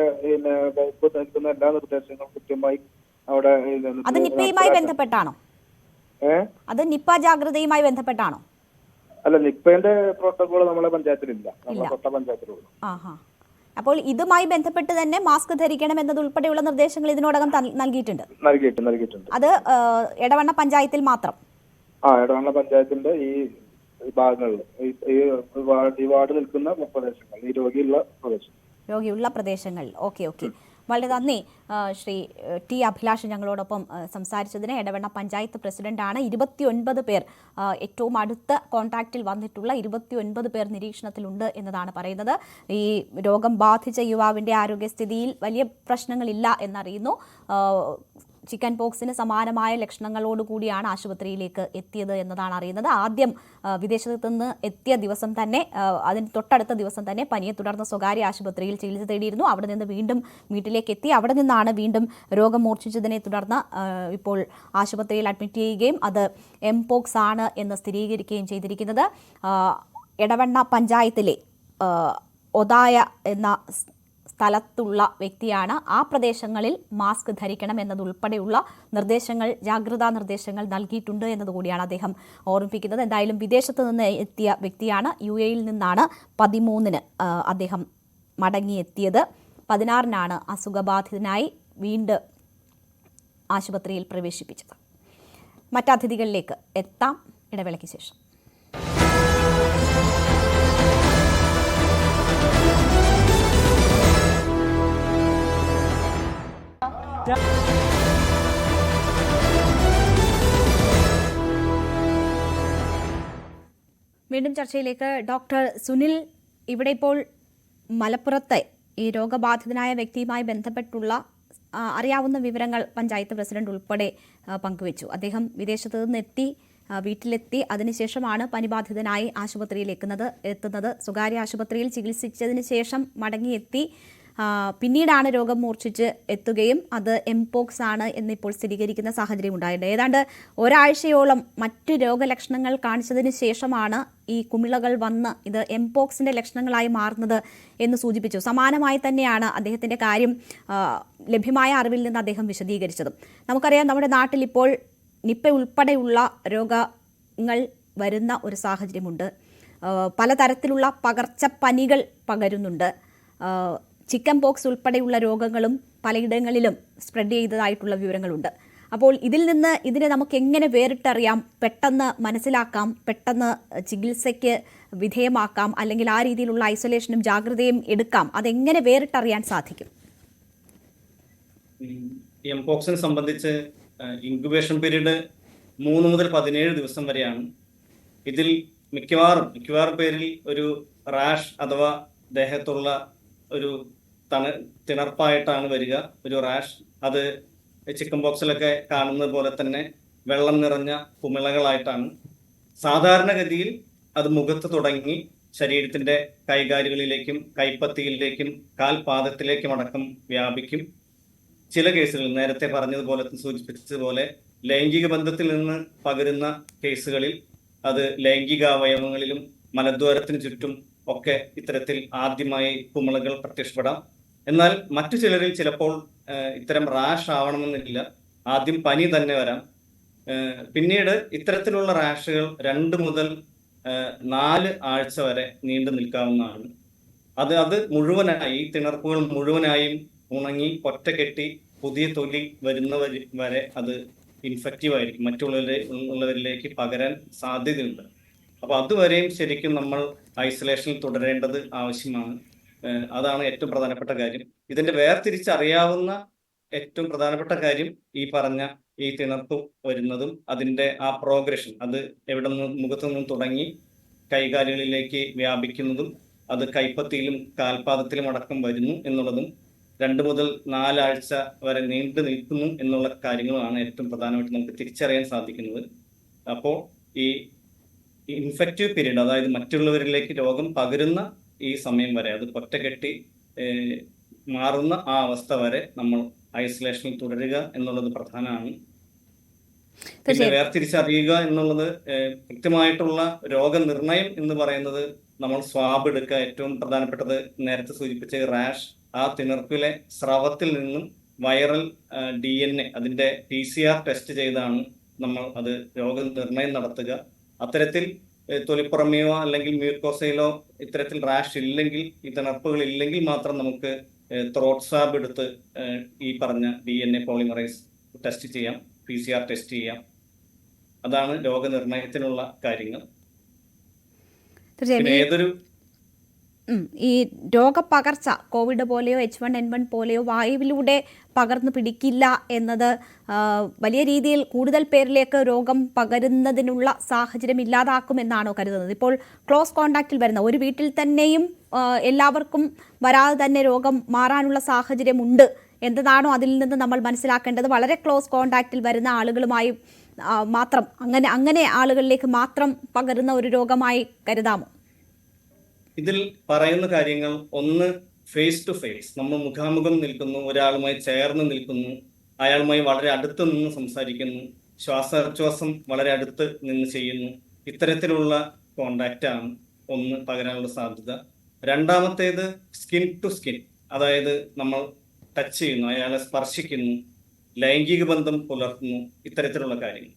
S6: വകുപ്പ് നൽകുന്ന എല്ലാ നിർദ്ദേശങ്ങളും കൃത്യമായി അവിടെ.
S1: അത് നിപ്പയുമായി ബന്ധപ്പെട്ടാണോ? അത് നിപ്പ ജാഗ്രതയുമായി ബന്ധപ്പെട്ടാണോ?
S6: അല്ല, നിപ്പന്റെ പ്രോട്ടോകോൾ നമ്മളെ പഞ്ചായത്തിലില്ല, നമ്മളെ തൊട്ട പഞ്ചായത്തിലുള്ളൂ.
S1: അപ്പോൾ ഇതുമായി ബന്ധപ്പെട്ട് തന്നെ മാസ്ക് ധരിക്കണം എന്നതുൾപ്പെടെയുള്ള നിർദ്ദേശങ്ങൾ ഇതിനോടകം നൽകിയിട്ടുണ്ട്. അത് എടവണ്ണ പഞ്ചായത്തിൽ മാത്രം?
S6: എടവണ്ണ പഞ്ചായത്തിന്റെ ഈ ഭാഗങ്ങളിൽ, ഈ വാർഡ് നിൽക്കുന്ന പ്രദേശങ്ങൾ, ഈ രോഗിയുള്ള പ്രദേശങ്ങളിൽ.
S1: ഓക്കെ. വളരെ നന്ദി ശ്രീ ടി അഭിലാഷ് ഞങ്ങളോടൊപ്പം സംസാരിച്ചതിന്. എടവണ്ണ പഞ്ചായത്ത് പ്രസിഡന്റാണ്. 29 പേർ, ഏറ്റവും അടുത്ത കോൺടാക്റ്റിൽ വന്നിട്ടുള്ള 29 പേർ നിരീക്ഷണത്തിലുണ്ട് എന്നതാണ് പറയുന്നത്. ഈ രോഗം ബാധിച്ച യുവാവിൻ്റെ ആരോഗ്യസ്ഥിതിയിൽ വലിയ പ്രശ്നങ്ങളില്ല എന്നറിയുന്നു. ചിക്കൻ പോക്സിന് സമാനമായ ലക്ഷണങ്ങളോടുകൂടിയാണ് ആശുപത്രിയിലേക്ക് എത്തിയത് എന്നതാണ് അറിയുന്നത്. ആദ്യം വിദേശത്ത് നിന്ന് എത്തിയ ദിവസം തന്നെ, അതിന് തൊട്ടടുത്ത ദിവസം തന്നെ പനിയെ തുടർന്ന് സ്വകാര്യ ആശുപത്രിയിൽ ചികിത്സ തേടിയിരുന്നു. അവിടെ നിന്ന് വീണ്ടും വീട്ടിലേക്ക് എത്തി. അവിടെ നിന്നാണ് വീണ്ടും രോഗം മൂർച്ഛിച്ചതിനെ തുടർന്ന് ഇപ്പോൾ ആശുപത്രിയിൽ അഡ്മിറ്റ് ചെയ്യുകയും അത് എംപോക്സ് ആണ് എന്ന് സ്ഥിരീകരിക്കുകയും ചെയ്തിരിക്കുന്നത്. എടവണ്ണ പഞ്ചായത്തിലെ ഒതായ എന്ന സ്ഥലത്തുള്ള വ്യക്തിയാണ്. ആ പ്രദേശങ്ങളിൽ മാസ്ക് ധരിക്കണം എന്നതുൾപ്പെടെയുള്ള ജാഗ്രതാ നിർദ്ദേശങ്ങൾ നൽകിയിട്ടുണ്ട് എന്നതുകൂടിയാണ് അദ്ദേഹം ഓർമ്മിപ്പിക്കുന്നത്. എന്തായാലും വിദേശത്ത് നിന്ന് എത്തിയ വ്യക്തിയാണ്. UAE-യിൽ നിന്നാണ് 13-ന് അദ്ദേഹം മടങ്ങിയെത്തിയത്. 16-നാണ് അസുഖബാധിതനായി വീണ്ടും ആശുപത്രിയിൽ പ്രവേശിപ്പിച്ചത്. മറ്റതിഥികളിലേക്ക് എത്താം ഇടവേളയ്ക്ക് ശേഷം. വീണ്ടും ചർച്ചയിലേക്ക്. ഡോക്ടർ സുനിൽ, ഇവിടെ ഇപ്പോൾ മലപ്പുറത്തെ ഈ രോഗബാധിതനായ വ്യക്തിയുമായി ബന്ധപ്പെട്ടുള്ള അറിയാവുന്ന വിവരങ്ങൾ പഞ്ചായത്ത് പ്രസിഡന്റ് ഉൾപ്പെടെ പങ്കുവച്ചു. അദ്ദേഹം വിദേശത്ത് നിന്ന് വീട്ടിലെത്തി. അതിനുശേഷമാണ് പനിബാധിതനായി ആശുപത്രിയിൽ എത്തുന്നത്. സ്വകാര്യ ആശുപത്രിയിൽ ചികിത്സിച്ചതിന് ശേഷം മടങ്ങിയെത്തി. പിന്നീടാണ് രോഗം മൂർച്ഛിച്ച് എത്തുകയും അത് എംപോക്സ് ആണ് എന്നിപ്പോൾ സ്ഥിരീകരിക്കുന്ന സാഹചര്യം ഉണ്ടായിട്ടുണ്ട്. ഏതാണ്ട് ഒരാഴ്ചയോളം മറ്റ് രോഗലക്ഷണങ്ങൾ കാണിച്ചതിന് ശേഷമാണ് ഈ കുമിളകൾ വന്ന് ഇത് എംപോക്സിന്റെ ലക്ഷണങ്ങളായി മാറുന്നത് എന്ന് സൂചിപ്പിച്ചു. സമാനമായി തന്നെയാണ് അദ്ദേഹത്തിന്റെ കാര്യം ലഭ്യമായ അറിവിൽ നിന്ന് അദ്ദേഹം വിശദീകരിച്ചതും. നമുക്കറിയാം, നമ്മുടെ നാട്ടിൽ ഇപ്പോൾ നിപ്പ ഉൾപ്പെടെയുള്ള രോഗങ്ങൾ വരുന്ന ഒരു സാഹചര്യമുണ്ട്. പലതരത്തിലുള്ള പകർച്ചപ്പനികൾ പകരുന്നുണ്ട്. ചിക്കൻ പോക്സ് ഉൾപ്പെടെയുള്ള രോഗങ്ങളും പലയിടങ്ങളിലും സ്പ്രെഡ് ചെയ്തതായിട്ടുള്ള വിവരങ്ങളുണ്ട്. അപ്പോൾ ഇതിനെ നമുക്ക് എങ്ങനെ വേറിട്ടറിയാം, പെട്ടെന്ന് മനസ്സിലാക്കാം, പെട്ടെന്ന് ചികിത്സയ്ക്ക് വിധേയമാക്കാം, അല്ലെങ്കിൽ ആ രീതിയിലുള്ള ഐസൊലേഷനും ജാഗ്രതയും എടുക്കാം? അതെങ്ങനെ വേറിട്ടറിയാൻ സാധിക്കും?
S4: എംപോക്സിനെ സംബന്ധിച്ച് ഇൻക്യുബേഷൻ പീരീഡ് 3 മുതൽ 17 ദിവസം വരെയാണ്. ഇതിൽ മിക്കവാറും പേരിൽ ഒരു റാഷ് അഥവാ ദേഹത്തുള്ള ഒരു തിണർപ്പായിട്ടാണ് വരിക. ഒരു റാഷ്, അത് ചിക്കൻ ബോക്സിലൊക്കെ കാണുന്നത് പോലെ തന്നെ വെള്ളം നിറഞ്ഞ കുമിളകളായിട്ടാണ്. സാധാരണഗതിയിൽ അത് മുഖത്ത് തുടങ്ങി ശരീരത്തിന്റെ കൈകാലുകളിലേക്കും കൈപ്പത്തിയിലേക്കും കാൽപാദത്തിലേക്കും അടക്കം വ്യാപിക്കും. ചില കേസുകളിൽ നേരത്തെ സൂചിപ്പിച്ചതുപോലെ ലൈംഗിക ബന്ധത്തിൽ നിന്ന് പകരുന്ന കേസുകളിൽ അത് ലൈംഗികാവയവങ്ങളിലും മലദ്വാരത്തിന് ചുറ്റും ഒക്കെ ഇത്തരത്തിൽ ആദ്യമായി കുമിളകൾ പ്രത്യക്ഷപ്പെടാം. എന്നാൽ മറ്റു ചിലരിൽ ചിലപ്പോൾ ഇത്തരം റാഷ് ആവണമെന്നില്ല, ആദ്യം പനി തന്നെ വരാം. പിന്നീട് ഇത്തരത്തിലുള്ള റാഷുകൾ 2 മുതൽ 4 ആഴ്ച വരെ നീണ്ടു നിൽക്കാവുന്നതാണ്. അത് മുഴുവനായി, തിണർപ്പുകൾ മുഴുവനായും ഉണങ്ങി ഒറ്റക്കെട്ടി പുതിയ തൊലി വരെ അത് ഇൻഫെക്റ്റീവ് ആയിരിക്കും, മറ്റുള്ളവരിലേക്ക് പകരാൻ സാധ്യതയുണ്ട്. അപ്പൊ അതുവരെയും ശരിക്കും നമ്മൾ ഐസൊലേഷനിൽ തുടരേണ്ടത് ആവശ്യമാണ്. അതാണ് ഏറ്റവും പ്രധാനപ്പെട്ട കാര്യം. ഇതിന്റെ വേർതിരിച്ചറിയാവുന്ന ഏറ്റവും പ്രധാനപ്പെട്ട കാര്യം ഈ പറഞ്ഞ ഈ തിണർപ്പ് വരുന്നതും അതിന്റെ ആ പ്രോഗ്രഷൻ, അത് മുഖത്തു നിന്നും തുടങ്ങി കൈകാലുകളിലേക്ക് വ്യാപിക്കുന്നതും അത് കൈപ്പത്തിയിലും കാൽപാദത്തിലും അടക്കം വരുന്നു എന്നുള്ളതും 2 മുതൽ 4 ആഴ്ച വരെ നീണ്ടു നിൽക്കുന്നു എന്നുള്ള കാര്യങ്ങളുമാണ് ഏറ്റവും പ്രധാനമായിട്ട് നമുക്ക് തിരിച്ചറിയാൻ സാധിക്കുന്നത്. അപ്പോൾ ഈ ഇൻഫെക്റ്റീവ് പീരീഡ്, അതായത് മറ്റുള്ളവരിലേക്ക് രോഗം പകരുന്ന ഈ സമയം വരെ, അത് ഒറ്റക്കെട്ടി മാറുന്ന ആ അവസ്ഥ വരെ നമ്മൾ ഐസൊലേഷനിൽ തുടരുക എന്നുള്ളത് പ്രധാനമാണ്. പിന്നെ വേർതിരിച്ചറിയുക എന്നുള്ളത്, കൃത്യമായിട്ടുള്ള രോഗനിർണയം എന്ന് പറയുന്നത് നമ്മൾ സ്വാബ് എടുക്കുക. ഏറ്റവും പ്രധാനപ്പെട്ടത് നേരത്തെ സൂചിപ്പിച്ച റാഷ്, ആ തിണർപ്പിലെ സ്രവത്തിൽ നിന്നും വൈറൽ DNA, അതിന്റെ PCR ടെസ്റ്റ് ചെയ്താണ് നമ്മൾ അത് രോഗനിർണയം നടത്തുക. അത്തരത്തിൽ തൊലിപ്പുറമെയോ അല്ലെങ്കിൽ മ്യൂക്കോസയിലോ ഇത്തരത്തിൽ റാഷ് ഇല്ലെങ്കിൽ, ഈ തിണർപ്പുകൾ ഇല്ലെങ്കിൽ മാത്രം നമുക്ക് ത്രോട്ട് സ്വാബ് എടുത്ത് ഈ പറഞ്ഞ DNA പോളിമറൈസ് ടെസ്റ്റ് ചെയ്യാം, PCR ടെസ്റ്റ് ചെയ്യാം. അതാണ് രോഗനിർണയത്തിനുള്ള കാര്യങ്ങൾ. പിന്നെ ഏതൊരു
S1: ഈ രോഗപകർച്ച കോവിഡ് പോലെയോ H1N1 പോലെയോ വായുവിലൂടെ പകർന്നു പിടിക്കില്ല എന്നത് വലിയ രീതിയിൽ കൂടുതൽ പേരിലേക്ക് രോഗം പകരുന്നതിനുള്ള സാഹചര്യം ഇല്ലാതാക്കുമെന്നാണോ കരുതുന്നത്? ഇപ്പോൾ ക്ലോസ് കോണ്ടാക്റ്റിൽ വരുന്ന ഒരു വീട്ടിൽ തന്നെയും എല്ലാവർക്കും വരാതെ തന്നെ രോഗം മാറാനുള്ള സാഹചര്യമുണ്ട് എന്നതാണോ അതിൽ നിന്ന് നമ്മൾ മനസ്സിലാക്കേണ്ടത്? വളരെ ക്ലോസ് കോണ്ടാക്റ്റിൽ വരുന്ന ആളുകളുമായി മാത്രം അങ്ങനെ ആളുകളിലേക്ക് മാത്രം പകരുന്ന ഒരു രോഗമായി കരുതാമോ?
S4: ഇതിൽ പറയുന്ന കാര്യങ്ങൾ, ഒന്ന് ഫേസ് ടു ഫേസ്, നമ്മൾ മുഖാമുഖം നിൽക്കുന്നു, ഒരാളുമായി ചേർന്ന് നിൽക്കുന്നു, അയാളുമായി വളരെ അടുത്ത് നിന്ന് സംസാരിക്കുന്നു, ശ്വാസോച്ഛ്വാസം വളരെ അടുത്ത് നിന്ന് ചെയ്യുന്നു. ഇത്തരത്തിലുള്ള കോണ്ടാക്റ്റ് ആണ് ഒന്ന് പകരാനുള്ള സാധ്യത. രണ്ടാമത്തേത് സ്കിൻ ടു സ്കിൻ, അതായത് നമ്മൾ ടച്ച് ചെയ്യുന്നു, അയാളെ സ്പർശിക്കുന്നു, ലൈംഗിക ബന്ധം പുലർത്തുന്നു, ഇത്തരത്തിലുള്ള കാര്യങ്ങൾ.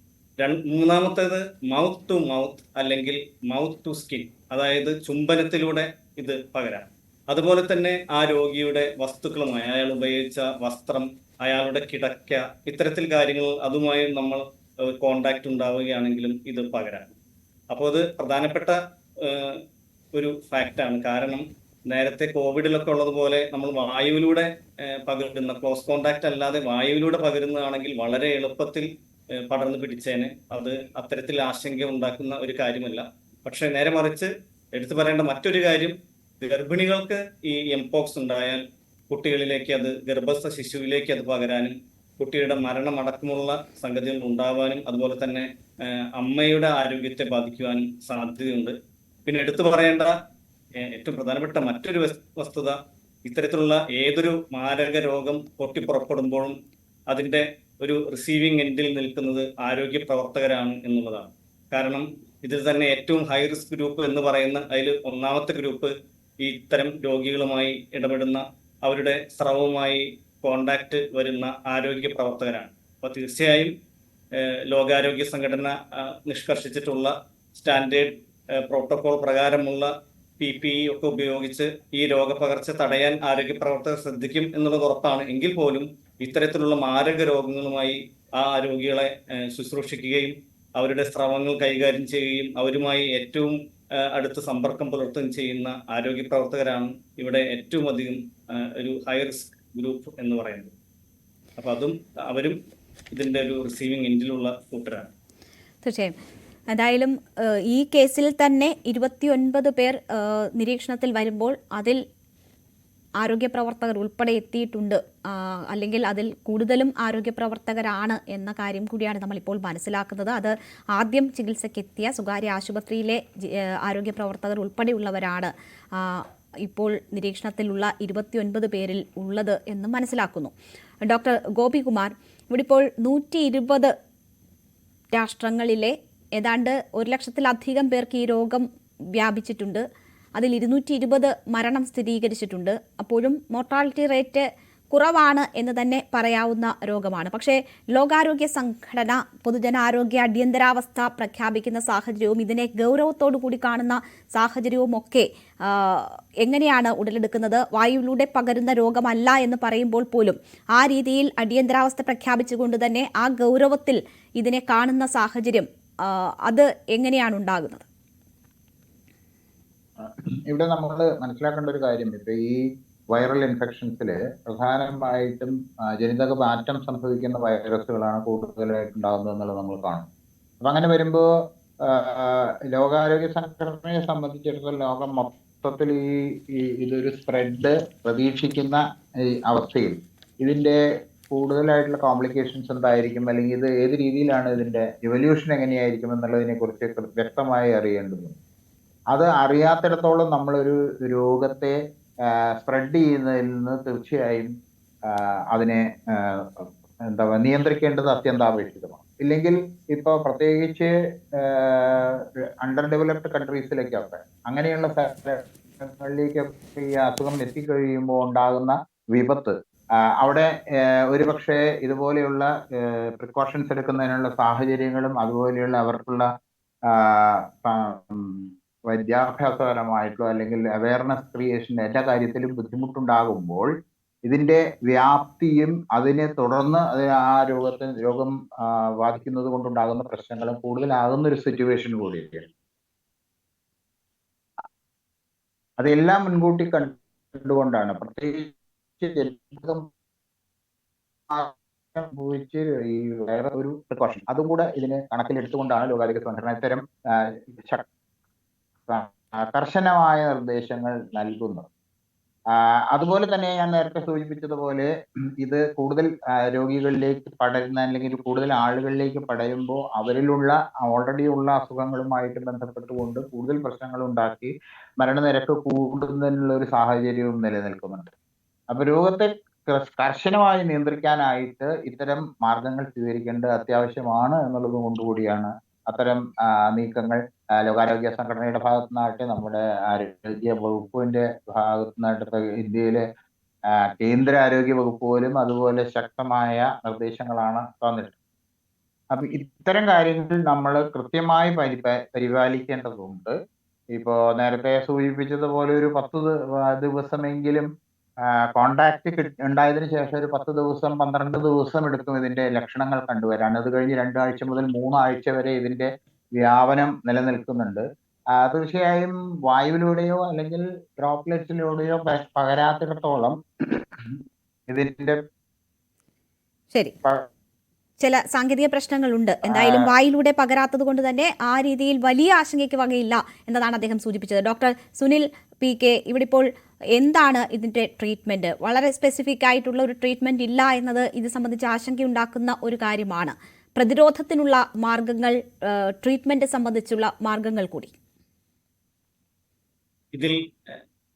S4: മൂന്നാമത്തേത് മൗത്ത് ടു മൗത്ത് അല്ലെങ്കിൽ മൗത്ത് ടു സ്കിൻ, അതായത് ചുംബനത്തിലൂടെ ഇത് പകരാം. അതുപോലെ തന്നെ ആ രോഗിയുടെ വസ്തുക്കളുമായി, അയാൾ ഉപയോഗിച്ച വസ്ത്രം, അയാളുടെ കിടക്ക, ഇത്തരത്തിൽ കാര്യങ്ങൾ അതുമായി നമ്മൾ കോണ്ടാക്ട് ഉണ്ടാവുകയാണെങ്കിലും ഇത് പകരാം. അപ്പോൾ അത് പ്രധാനപ്പെട്ട ഒരു ഫാക്റ്റാണ്. കാരണം നേരത്തെ കോവിഡിലൊക്കെ ഉള്ളതുപോലെ നമ്മൾ വായുവിലൂടെ പകരുന്ന, ക്ലോസ് കോണ്ടാക്ട് അല്ലാതെ വായുവിലൂടെ പകരുന്നതാണെങ്കിൽ വളരെ എളുപ്പത്തിൽ പടർന്നു പിടിച്ചേനെ. അത് അത്തരത്തിൽ ആശങ്ക ഉണ്ടാക്കുന്ന ഒരു കാര്യമല്ല. പക്ഷെ നേരെ മറിച്ച് എടുത്തു പറയേണ്ട മറ്റൊരു കാര്യം, ഗർഭിണികൾക്ക് ഈ എംപോക്സ് ഉണ്ടായാൽ കുട്ടികളിലേക്ക്, അത് ഗർഭസ്ഥ ശിശുവിലേക്ക് അത് പകരാനും കുട്ടിയുടെ മരണമടക്കമുള്ള സംഗതികൾ ഉണ്ടാവാനും അതുപോലെ തന്നെ അമ്മയുടെ ആരോഗ്യത്തെ ബാധിക്കുവാനും സാധ്യതയുണ്ട്. പിന്നെ എടുത്തു പറയേണ്ട ഏറ്റവും പ്രധാനപ്പെട്ട മറ്റൊരു വസ്തുത, ഇത്തരത്തിലുള്ള ഏതൊരു മാരക രോഗം പൊട്ടിപ്പുറപ്പെടുമ്പോഴും അതിന്റെ ഒരു റിസീവിംഗ് എൻഡിൽ നിൽക്കുന്നത് ആരോഗ്യ പ്രവർത്തകരാണ് എന്നുള്ളതാണ്. കാരണം ഇതിൽ തന്നെ ഏറ്റവും ഹൈ റിസ്ക് ഗ്രൂപ്പ് എന്ന് പറയുന്ന അതിൽ ഒന്നാമത്തെ ഗ്രൂപ്പ് ഈ ഇത്തരം രോഗികളുമായി ഇടപെടുന്ന, അവരുടെ സ്രവവുമായി കോണ്ടാക്ട് വരുന്ന ആരോഗ്യ പ്രവർത്തകരാണ്. അപ്പോൾ തീർച്ചയായും ലോകാരോഗ്യ സംഘടന നിഷ്കർഷിച്ചിട്ടുള്ള സ്റ്റാൻഡേർഡ് പ്രോട്ടോകോൾ പ്രകാരമുള്ള PPE ഒക്കെ ഉപയോഗിച്ച് ഈ രോഗപകർച്ച തടയാൻ ആരോഗ്യ പ്രവർത്തകർ ശ്രദ്ധിക്കും എന്നുള്ളത് ഉറപ്പാണ്. എങ്കിൽ പോലും ഇത്തരത്തിലുള്ള മാരക രോഗങ്ങളുമായി ആ രോഗികളെ ശുശ്രൂഷിക്കുകയും അവരുടെ സ്രവങ്ങൾ കൈകാര്യം ചെയ്യുകയും അവരുമായി ഏറ്റവും അടുത്ത് സമ്പർക്കം പുലർത്തുകയും ചെയ്യുന്ന ആരോഗ്യ പ്രവർത്തകരാണ് ഇവിടെ ഏറ്റവും അധികം ഒരു ഹൈ റിസ്ക് ഗ്രൂപ്പ് എന്ന് പറയുന്നത്. അപ്പൊ അവരും ഇതിന്റെ ഒരു റിസീവിംഗ് എൻഡിലുള്ള കൂട്ടരാണ്.
S1: തീർച്ചയായും. എന്തായാലും ഈ കേസിൽ തന്നെ 29 പേർ നിരീക്ഷണത്തിൽ വരുമ്പോൾ അതിൽ ആരോഗ്യ പ്രവർത്തകർ ഉൾപ്പെടെ എത്തിയിട്ടുണ്ട്, അല്ലെങ്കിൽ അതിൽ കൂടുതലും ആരോഗ്യ പ്രവർത്തകരാണ് എന്ന കാര്യം കൂടിയാണ് നമ്മളിപ്പോൾ മനസ്സിലാക്കുന്നത്. അത് ആദ്യം ചികിത്സയ്ക്കെത്തിയ സ്വകാര്യ ആശുപത്രിയിലെ ആരോഗ്യ പ്രവർത്തകർ ഉൾപ്പെടെയുള്ളവരാണ് ഇപ്പോൾ നിരീക്ഷണത്തിലുള്ള 29 പേരിൽ ഉള്ളത് എന്ന് മനസ്സിലാക്കുന്നു. ഡോക്ടർ ഗോപികുമാർ, ഇവിടെ ഇപ്പോൾ 120 രാഷ്ട്രങ്ങളിലെ ഏതാണ്ട് 1,00,000-ലധികം പേർക്ക് ഈ രോഗം വ്യാപിച്ചിട്ടുണ്ട്. അതിൽ 220 മരണം സ്ഥിരീകരിച്ചിട്ടുണ്ട്. അപ്പോഴും മോർട്ടാലിറ്റി റേറ്റ് കുറവാണ് എന്ന് തന്നെ പറയാവുന്ന രോഗമാണ്. പക്ഷേ ലോകാരോഗ്യ സംഘടന പൊതുജനാരോഗ്യ അടിയന്തരാവസ്ഥ പ്രഖ്യാപിക്കുന്ന സാഹചര്യവും ഇതിനെ ഗൗരവത്തോടു കൂടി കാണുന്ന സാഹചര്യവും ഒക്കെ എങ്ങനെയാണ് ഉടലെടുക്കുന്നത്? വായുവിലൂടെ പകരുന്ന രോഗമല്ല എന്ന് പറയുമ്പോൾ പോലും ആ രീതിയിൽ അടിയന്തരാവസ്ഥ പ്രഖ്യാപിച്ചുകൊണ്ട് തന്നെ ആ ഗൗരവത്തിൽ ഇതിനെ കാണുന്ന സാഹചര്യം അത് എങ്ങനെയാണ് ഉണ്ടാകുന്നത്?
S5: ഇവിടെ നമ്മൾ മനസ്സിലാക്കേണ്ട ഒരു കാര്യം, ഇപ്പൊ ഈ വൈറൽ ഇൻഫെക്ഷൻസിൽ പ്രധാനമായിട്ടും ജനിതക മാറ്റം സംഭവിക്കുന്ന വൈറസുകളാണ് കൂടുതലായിട്ട് ഉണ്ടാകുന്നത് എന്നുള്ളത് നമ്മൾ കാണും. അപ്പൊ അങ്ങനെ വരുമ്പോൾ ലോകാരോഗ്യ സംഘടനയെ സംബന്ധിച്ചിടത്തോളം ലോകം മൊത്തത്തിൽ ഇതൊരു സ്പ്രെഡ് പ്രതീക്ഷിക്കുന്ന ഈ അവസ്ഥയിൽ ഇതിന്റെ കൂടുതലായിട്ടുള്ള കോംപ്ലിക്കേഷൻസ് എന്തായിരിക്കും, അല്ലെങ്കിൽ ഇത് ഏത് രീതിയിലാണ് ഇതിന്റെ ഇവല്യൂഷൻ എങ്ങനെയായിരിക്കും എന്നുള്ളതിനെ കുറിച്ച് വ്യക്തമായി അറിയേണ്ടതുണ്ട്. അത് അറിയാത്തിടത്തോളം നമ്മളൊരു രോഗത്തെ സ്പ്രെഡ് ചെയ്യുന്നതിൽ നിന്ന് തീർച്ചയായും അതിനെ നിയന്ത്രിക്കേണ്ടത് അത്യന്താപേക്ഷിതമാണ്. ഇല്ലെങ്കിൽ ഇപ്പൊ പ്രത്യേകിച്ച് അണ്ടർ ഡെവലപ്ഡ് കൺട്രീസിലേക്കൊക്കെ അങ്ങനെയുള്ള സ്ഥലങ്ങളിലേക്കൊക്കെ ഈ അസുഖം എത്തിക്കഴിയുമ്പോൾ ഉണ്ടാകുന്ന വിപത്ത്, അവിടെ ഒരുപക്ഷെ ഇതുപോലെയുള്ള പ്രിക്കോഷൻസ് എടുക്കുന്നതിനുള്ള സാഹചര്യങ്ങളും അതുപോലെയുള്ള അവർക്കുള്ള വിദ്യാഭ്യാസപരമായിട്ടോ അല്ലെങ്കിൽ അവയർനെസ് ക്രിയേഷൻ എല്ലാ കാര്യത്തിലും ബുദ്ധിമുട്ടുണ്ടാകുമ്പോൾ ഇതിന്റെ വ്യാപ്തിയും അതിനെ തുടർന്ന് രോഗം ബാധിക്കുന്നത് കൊണ്ടുണ്ടാകുന്ന പ്രശ്നങ്ങളും കൂടുതലാകുന്ന ഒരു സിറ്റുവേഷൻ കൂടിയൊക്കെയാണ്. അതെല്ലാം മുൻകൂട്ടി കണ്ടുകൊണ്ടാണ് പ്രത്യേകിച്ച് സംഭവിച്ച് ഈ വേറെ ഒരു പ്രിക്കോഷൻ അതും കൂടെ ഇതിനെ കണക്കിലെടുത്തുകൊണ്ടാണ് ലോകാരോഗ്യ സംഘടന ഇത്തരം കർശനമായ നിർദ്ദേശങ്ങൾ നൽകുന്നത്. അതുപോലെ തന്നെ ഞാൻ നേരത്തെ സൂചിപ്പിച്ചതുപോലെ ഇത് കൂടുതൽ രോഗികളിലേക്ക് പടരുന്ന അല്ലെങ്കിൽ കൂടുതൽ ആളുകളിലേക്ക് പടരുമ്പോൾ അവരിലുള്ള ഓൾറെഡി ഉള്ള അസുഖങ്ങളുമായിട്ട് ബന്ധപ്പെട്ടുകൊണ്ട് കൂടുതൽ പ്രശ്നങ്ങൾ ഉണ്ടാക്കി മരണനിരക്ക് കൂടുന്നതിനുള്ള ഒരു സാഹചര്യവും നിലനിൽക്കുന്നുണ്ട്. അപ്പൊ രോഗത്തെ കർശനമായി നിയന്ത്രിക്കാനായിട്ട് ഇത്തരം മാർഗങ്ങൾ സ്വീകരിക്കേണ്ടത് അത്യാവശ്യമാണ് എന്നുള്ളത് കൊണ്ടുകൂടിയാണ് അത്തരം നീക്കങ്ങൾ ലോകാരോഗ്യ സംഘടനയുടെ ഭാഗത്തു നിന്നാകട്ടെ നമ്മുടെ ആരോഗ്യ വകുപ്പിന്റെ ഭാഗത്തു നിന്നായിട്ട് ഇന്ത്യയിലെ കേന്ദ്ര ആരോഗ്യ വകുപ്പ് പോലും അതുപോലെ ശക്തമായ നിർദ്ദേശങ്ങളാണ് തന്നിട്ടുള്ളത്. അപ്പൊ ഇത്തരം കാര്യങ്ങൾ നമ്മൾ കൃത്യമായി പരിപാലിക്കേണ്ടതുണ്ട്. ഇപ്പോ നേരത്തെ സൂചിപ്പിച്ചതുപോലെ ഒരു 10 ദിവസമെങ്കിലും കോണ്ടാക്ട് ഉണ്ടായതിനു ശേഷം ഒരു 10 ദിവസം 12 ദിവസം എടുക്കും ഇതിന്റെ ലക്ഷണങ്ങൾ കണ്ടുവരാൻ. അത് കഴിഞ്ഞ് 2 ആഴ്ച മുതൽ 3 ആഴ്ച വരെ ഇതിന്റെ വ്യാപനം നിലനിൽക്കുന്നുണ്ട്. തീർച്ചയായും വായുവിലൂടെയോ അല്ലെങ്കിൽ ഡ്രോപ്ലെറ്റ്സിലൂടെയോ പകരാത്തിടത്തോളം ഇതിന്റെ
S1: ശരി ചില സാങ്കേതിക പ്രശ്നങ്ങളുണ്ട്. എന്തായാലും വായിലൂടെ പകരാത്തത് കൊണ്ട് തന്നെ ആ രീതിയിൽ വലിയ ആശങ്കയ്ക്ക് വകയില്ല എന്നതാണ് അദ്ദേഹം സൂചിപ്പിച്ചത്. ഡോക്ടർ സുനിൽ PK, ഇവിടെ ഇപ്പോൾ എന്താണ് ഇതിന്റെ ട്രീറ്റ്മെന്റ്? വളരെ സ്പെസിഫിക് ആയിട്ടുള്ള ഒരു ട്രീറ്റ്മെന്റ് ഇല്ല എന്നത് ഇത് സംബന്ധിച്ച് ആശങ്കയുണ്ടാക്കുന്ന ഒരു കാര്യമാണ്. പ്രതിരോധത്തിനുള്ള മാർഗങ്ങൾ, ട്രീറ്റ്മെന്റ് സംബന്ധിച്ചുള്ള മാർഗങ്ങൾ കൂടി
S4: ഇതിൽ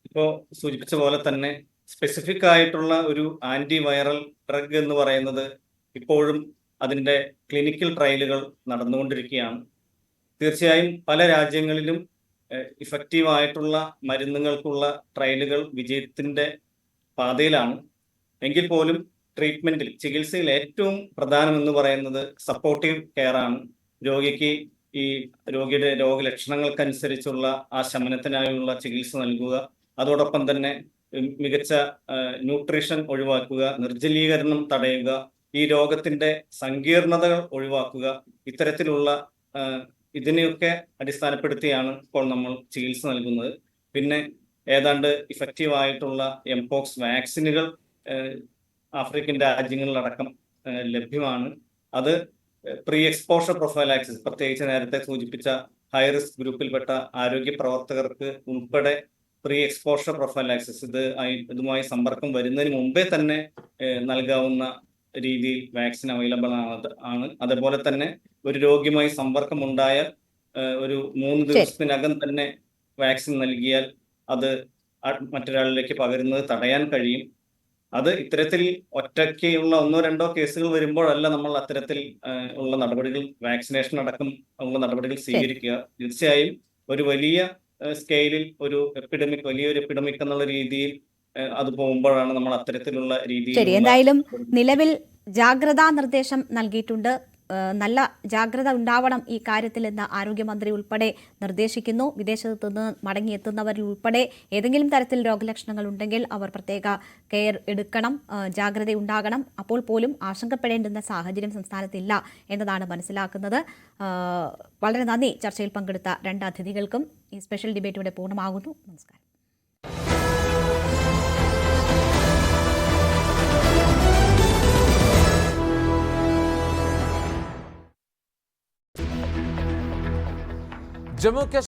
S4: ഇപ്പോ സൂചിപ്പിച്ച പോലെ തന്നെ സ്പെസിഫിക് ആയിട്ടുള്ള ഒരു ആന്റിവൈറൽ ഡ്രഗ് എന്ന് പറയുന്നത് ഇപ്പോഴും അതിന്റെ ക്ലിനിക്കൽ ട്രയലുകൾ നടന്നുകൊണ്ടിരിക്കുകയാണ്. തീർച്ചയായും പല രാജ്യങ്ങളിലും ഇഫക്റ്റീവ് ആയിട്ടുള്ള മരുന്നുകൾക്കുള്ള ട്രയലുകൾ വിജയത്തിന്റെ പാതയിലാണ്. എങ്കിൽ പോലും ട്രീറ്റ്മെന്റിൽ, ചികിത്സയിൽ ഏറ്റവും പ്രധാനമെന്ന് പറയുന്നത് സപ്പോർട്ടീവ് കെയർ ആണ്. രോഗിക്ക് ഈ രോഗിയുടെ രോഗലക്ഷണങ്ങൾക്കനുസരിച്ചുള്ള ആ ശമനത്തിനായുള്ള ചികിത്സ നൽകുക, അതോടൊപ്പം തന്നെ മികച്ച ന്യൂട്രീഷൻ ഒഴിവാക്കുക, നിർജ്ജലീകരണം തടയുക, ഈ രോഗത്തിന്റെ സങ്കീർണതകൾ ഒഴിവാക്കുക. ഇത്തരത്തിലുള്ള ഇതിനെയൊക്കെ അടിസ്ഥാനപ്പെടുത്തിയാണ് ഇപ്പോൾ നമ്മൾ ചികിത്സ നൽകുന്നത്. പിന്നെ ഏതാണ്ട് ഇഫക്റ്റീവ് ആയിട്ടുള്ള എംപോക്സ് വാക്സിനുകൾ ആഫ്രിക്കൻ രാജ്യങ്ങളിലടക്കം ലഭ്യമാണ്. അത് പ്രീ എക്സ്പോഷർ പ്രൊഫൈലാക്സിസ്, പ്രത്യേകിച്ച് നേരത്തെ സൂചിപ്പിച്ച ഹൈ റിസ്ക് ഗ്രൂപ്പിൽപ്പെട്ട ആരോഗ്യ പ്രവർത്തകർക്ക് ഉൾപ്പെടെ പ്രീ എക്സ്പോഷർ പ്രൊഫൈലാക്സിസ്, ഇതുമായി സമ്പർക്കം വരുന്നതിന് മുമ്പേ തന്നെ നൽകാവുന്ന രീതിയിൽ വാക്സിൻ അവൈലബിൾ ആണ്. അതുപോലെ തന്നെ ഒരു രോഗിയുമായി സമ്പർക്കം ഉണ്ടായാൽ ഒരു 3 ദിവസത്തിനകം തന്നെ വാക്സിൻ നൽകിയാൽ അത് മറ്റൊരാളിലേക്ക് പകരുന്നത് തടയാൻ കഴിയും. അത് ഇത്തരത്തിൽ ഒറ്റയ്ക്കുള്ള 1-2 കേസുകൾ വരുമ്പോഴല്ല നമ്മൾ അത്തരത്തിൽ ഉള്ള നടപടികൾ, വാക്സിനേഷൻ അടക്കം ഉള്ള നടപടികൾ സ്വീകരിക്കുക. തീർച്ചയായും ഒരു വലിയ സ്കെയിലിൽ ഒരു എപ്പിഡമിക്, വലിയൊരു എപ്പിഡമിക് എന്നുള്ള രീതിയിൽ അത് പോകുമ്പോഴാണ് നമ്മൾ അത്തരത്തിലുള്ള രീതിയിൽ.
S1: ശരി, എന്തായാലും നിലവിൽ ജാഗ്രതാ നിർദ്ദേശം നൽകിയിട്ടുണ്ട്. നല്ല ജാഗ്രത ഉണ്ടാവണം ഈ കാര്യത്തിൽ എന്ന് ആരോഗ്യമന്ത്രി ഉൾപ്പെടെ നിർദ്ദേശിക്കുന്നു. വിദേശത്ത് നിന്ന് മടങ്ങിയെത്തുന്നവരിൽ ഉൾപ്പെടെ ഏതെങ്കിലും തരത്തിൽ രോഗലക്ഷണങ്ങൾ ഉണ്ടെങ്കിൽ അവർ പ്രത്യേക കെയർ എടുക്കണം, ജാഗ്രത ഉണ്ടാകണം. അപ്പോൾ പോലും ആശങ്കപ്പെടേണ്ടുന്ന സാഹചര്യം സംസ്ഥാനത്തില്ല എന്നതാണ് മനസ്സിലാക്കുന്നത്. വളരെ നന്ദി ചർച്ചയിൽ പങ്കെടുത്ത 2 അതിഥികൾക്കും. ഈ സ്പെഷ്യൽ ഡിബേറ്റ് ഇവിടെ പൂർണ്ണമാകുന്നു. നമസ്കാരം.
S7: ജമ്മു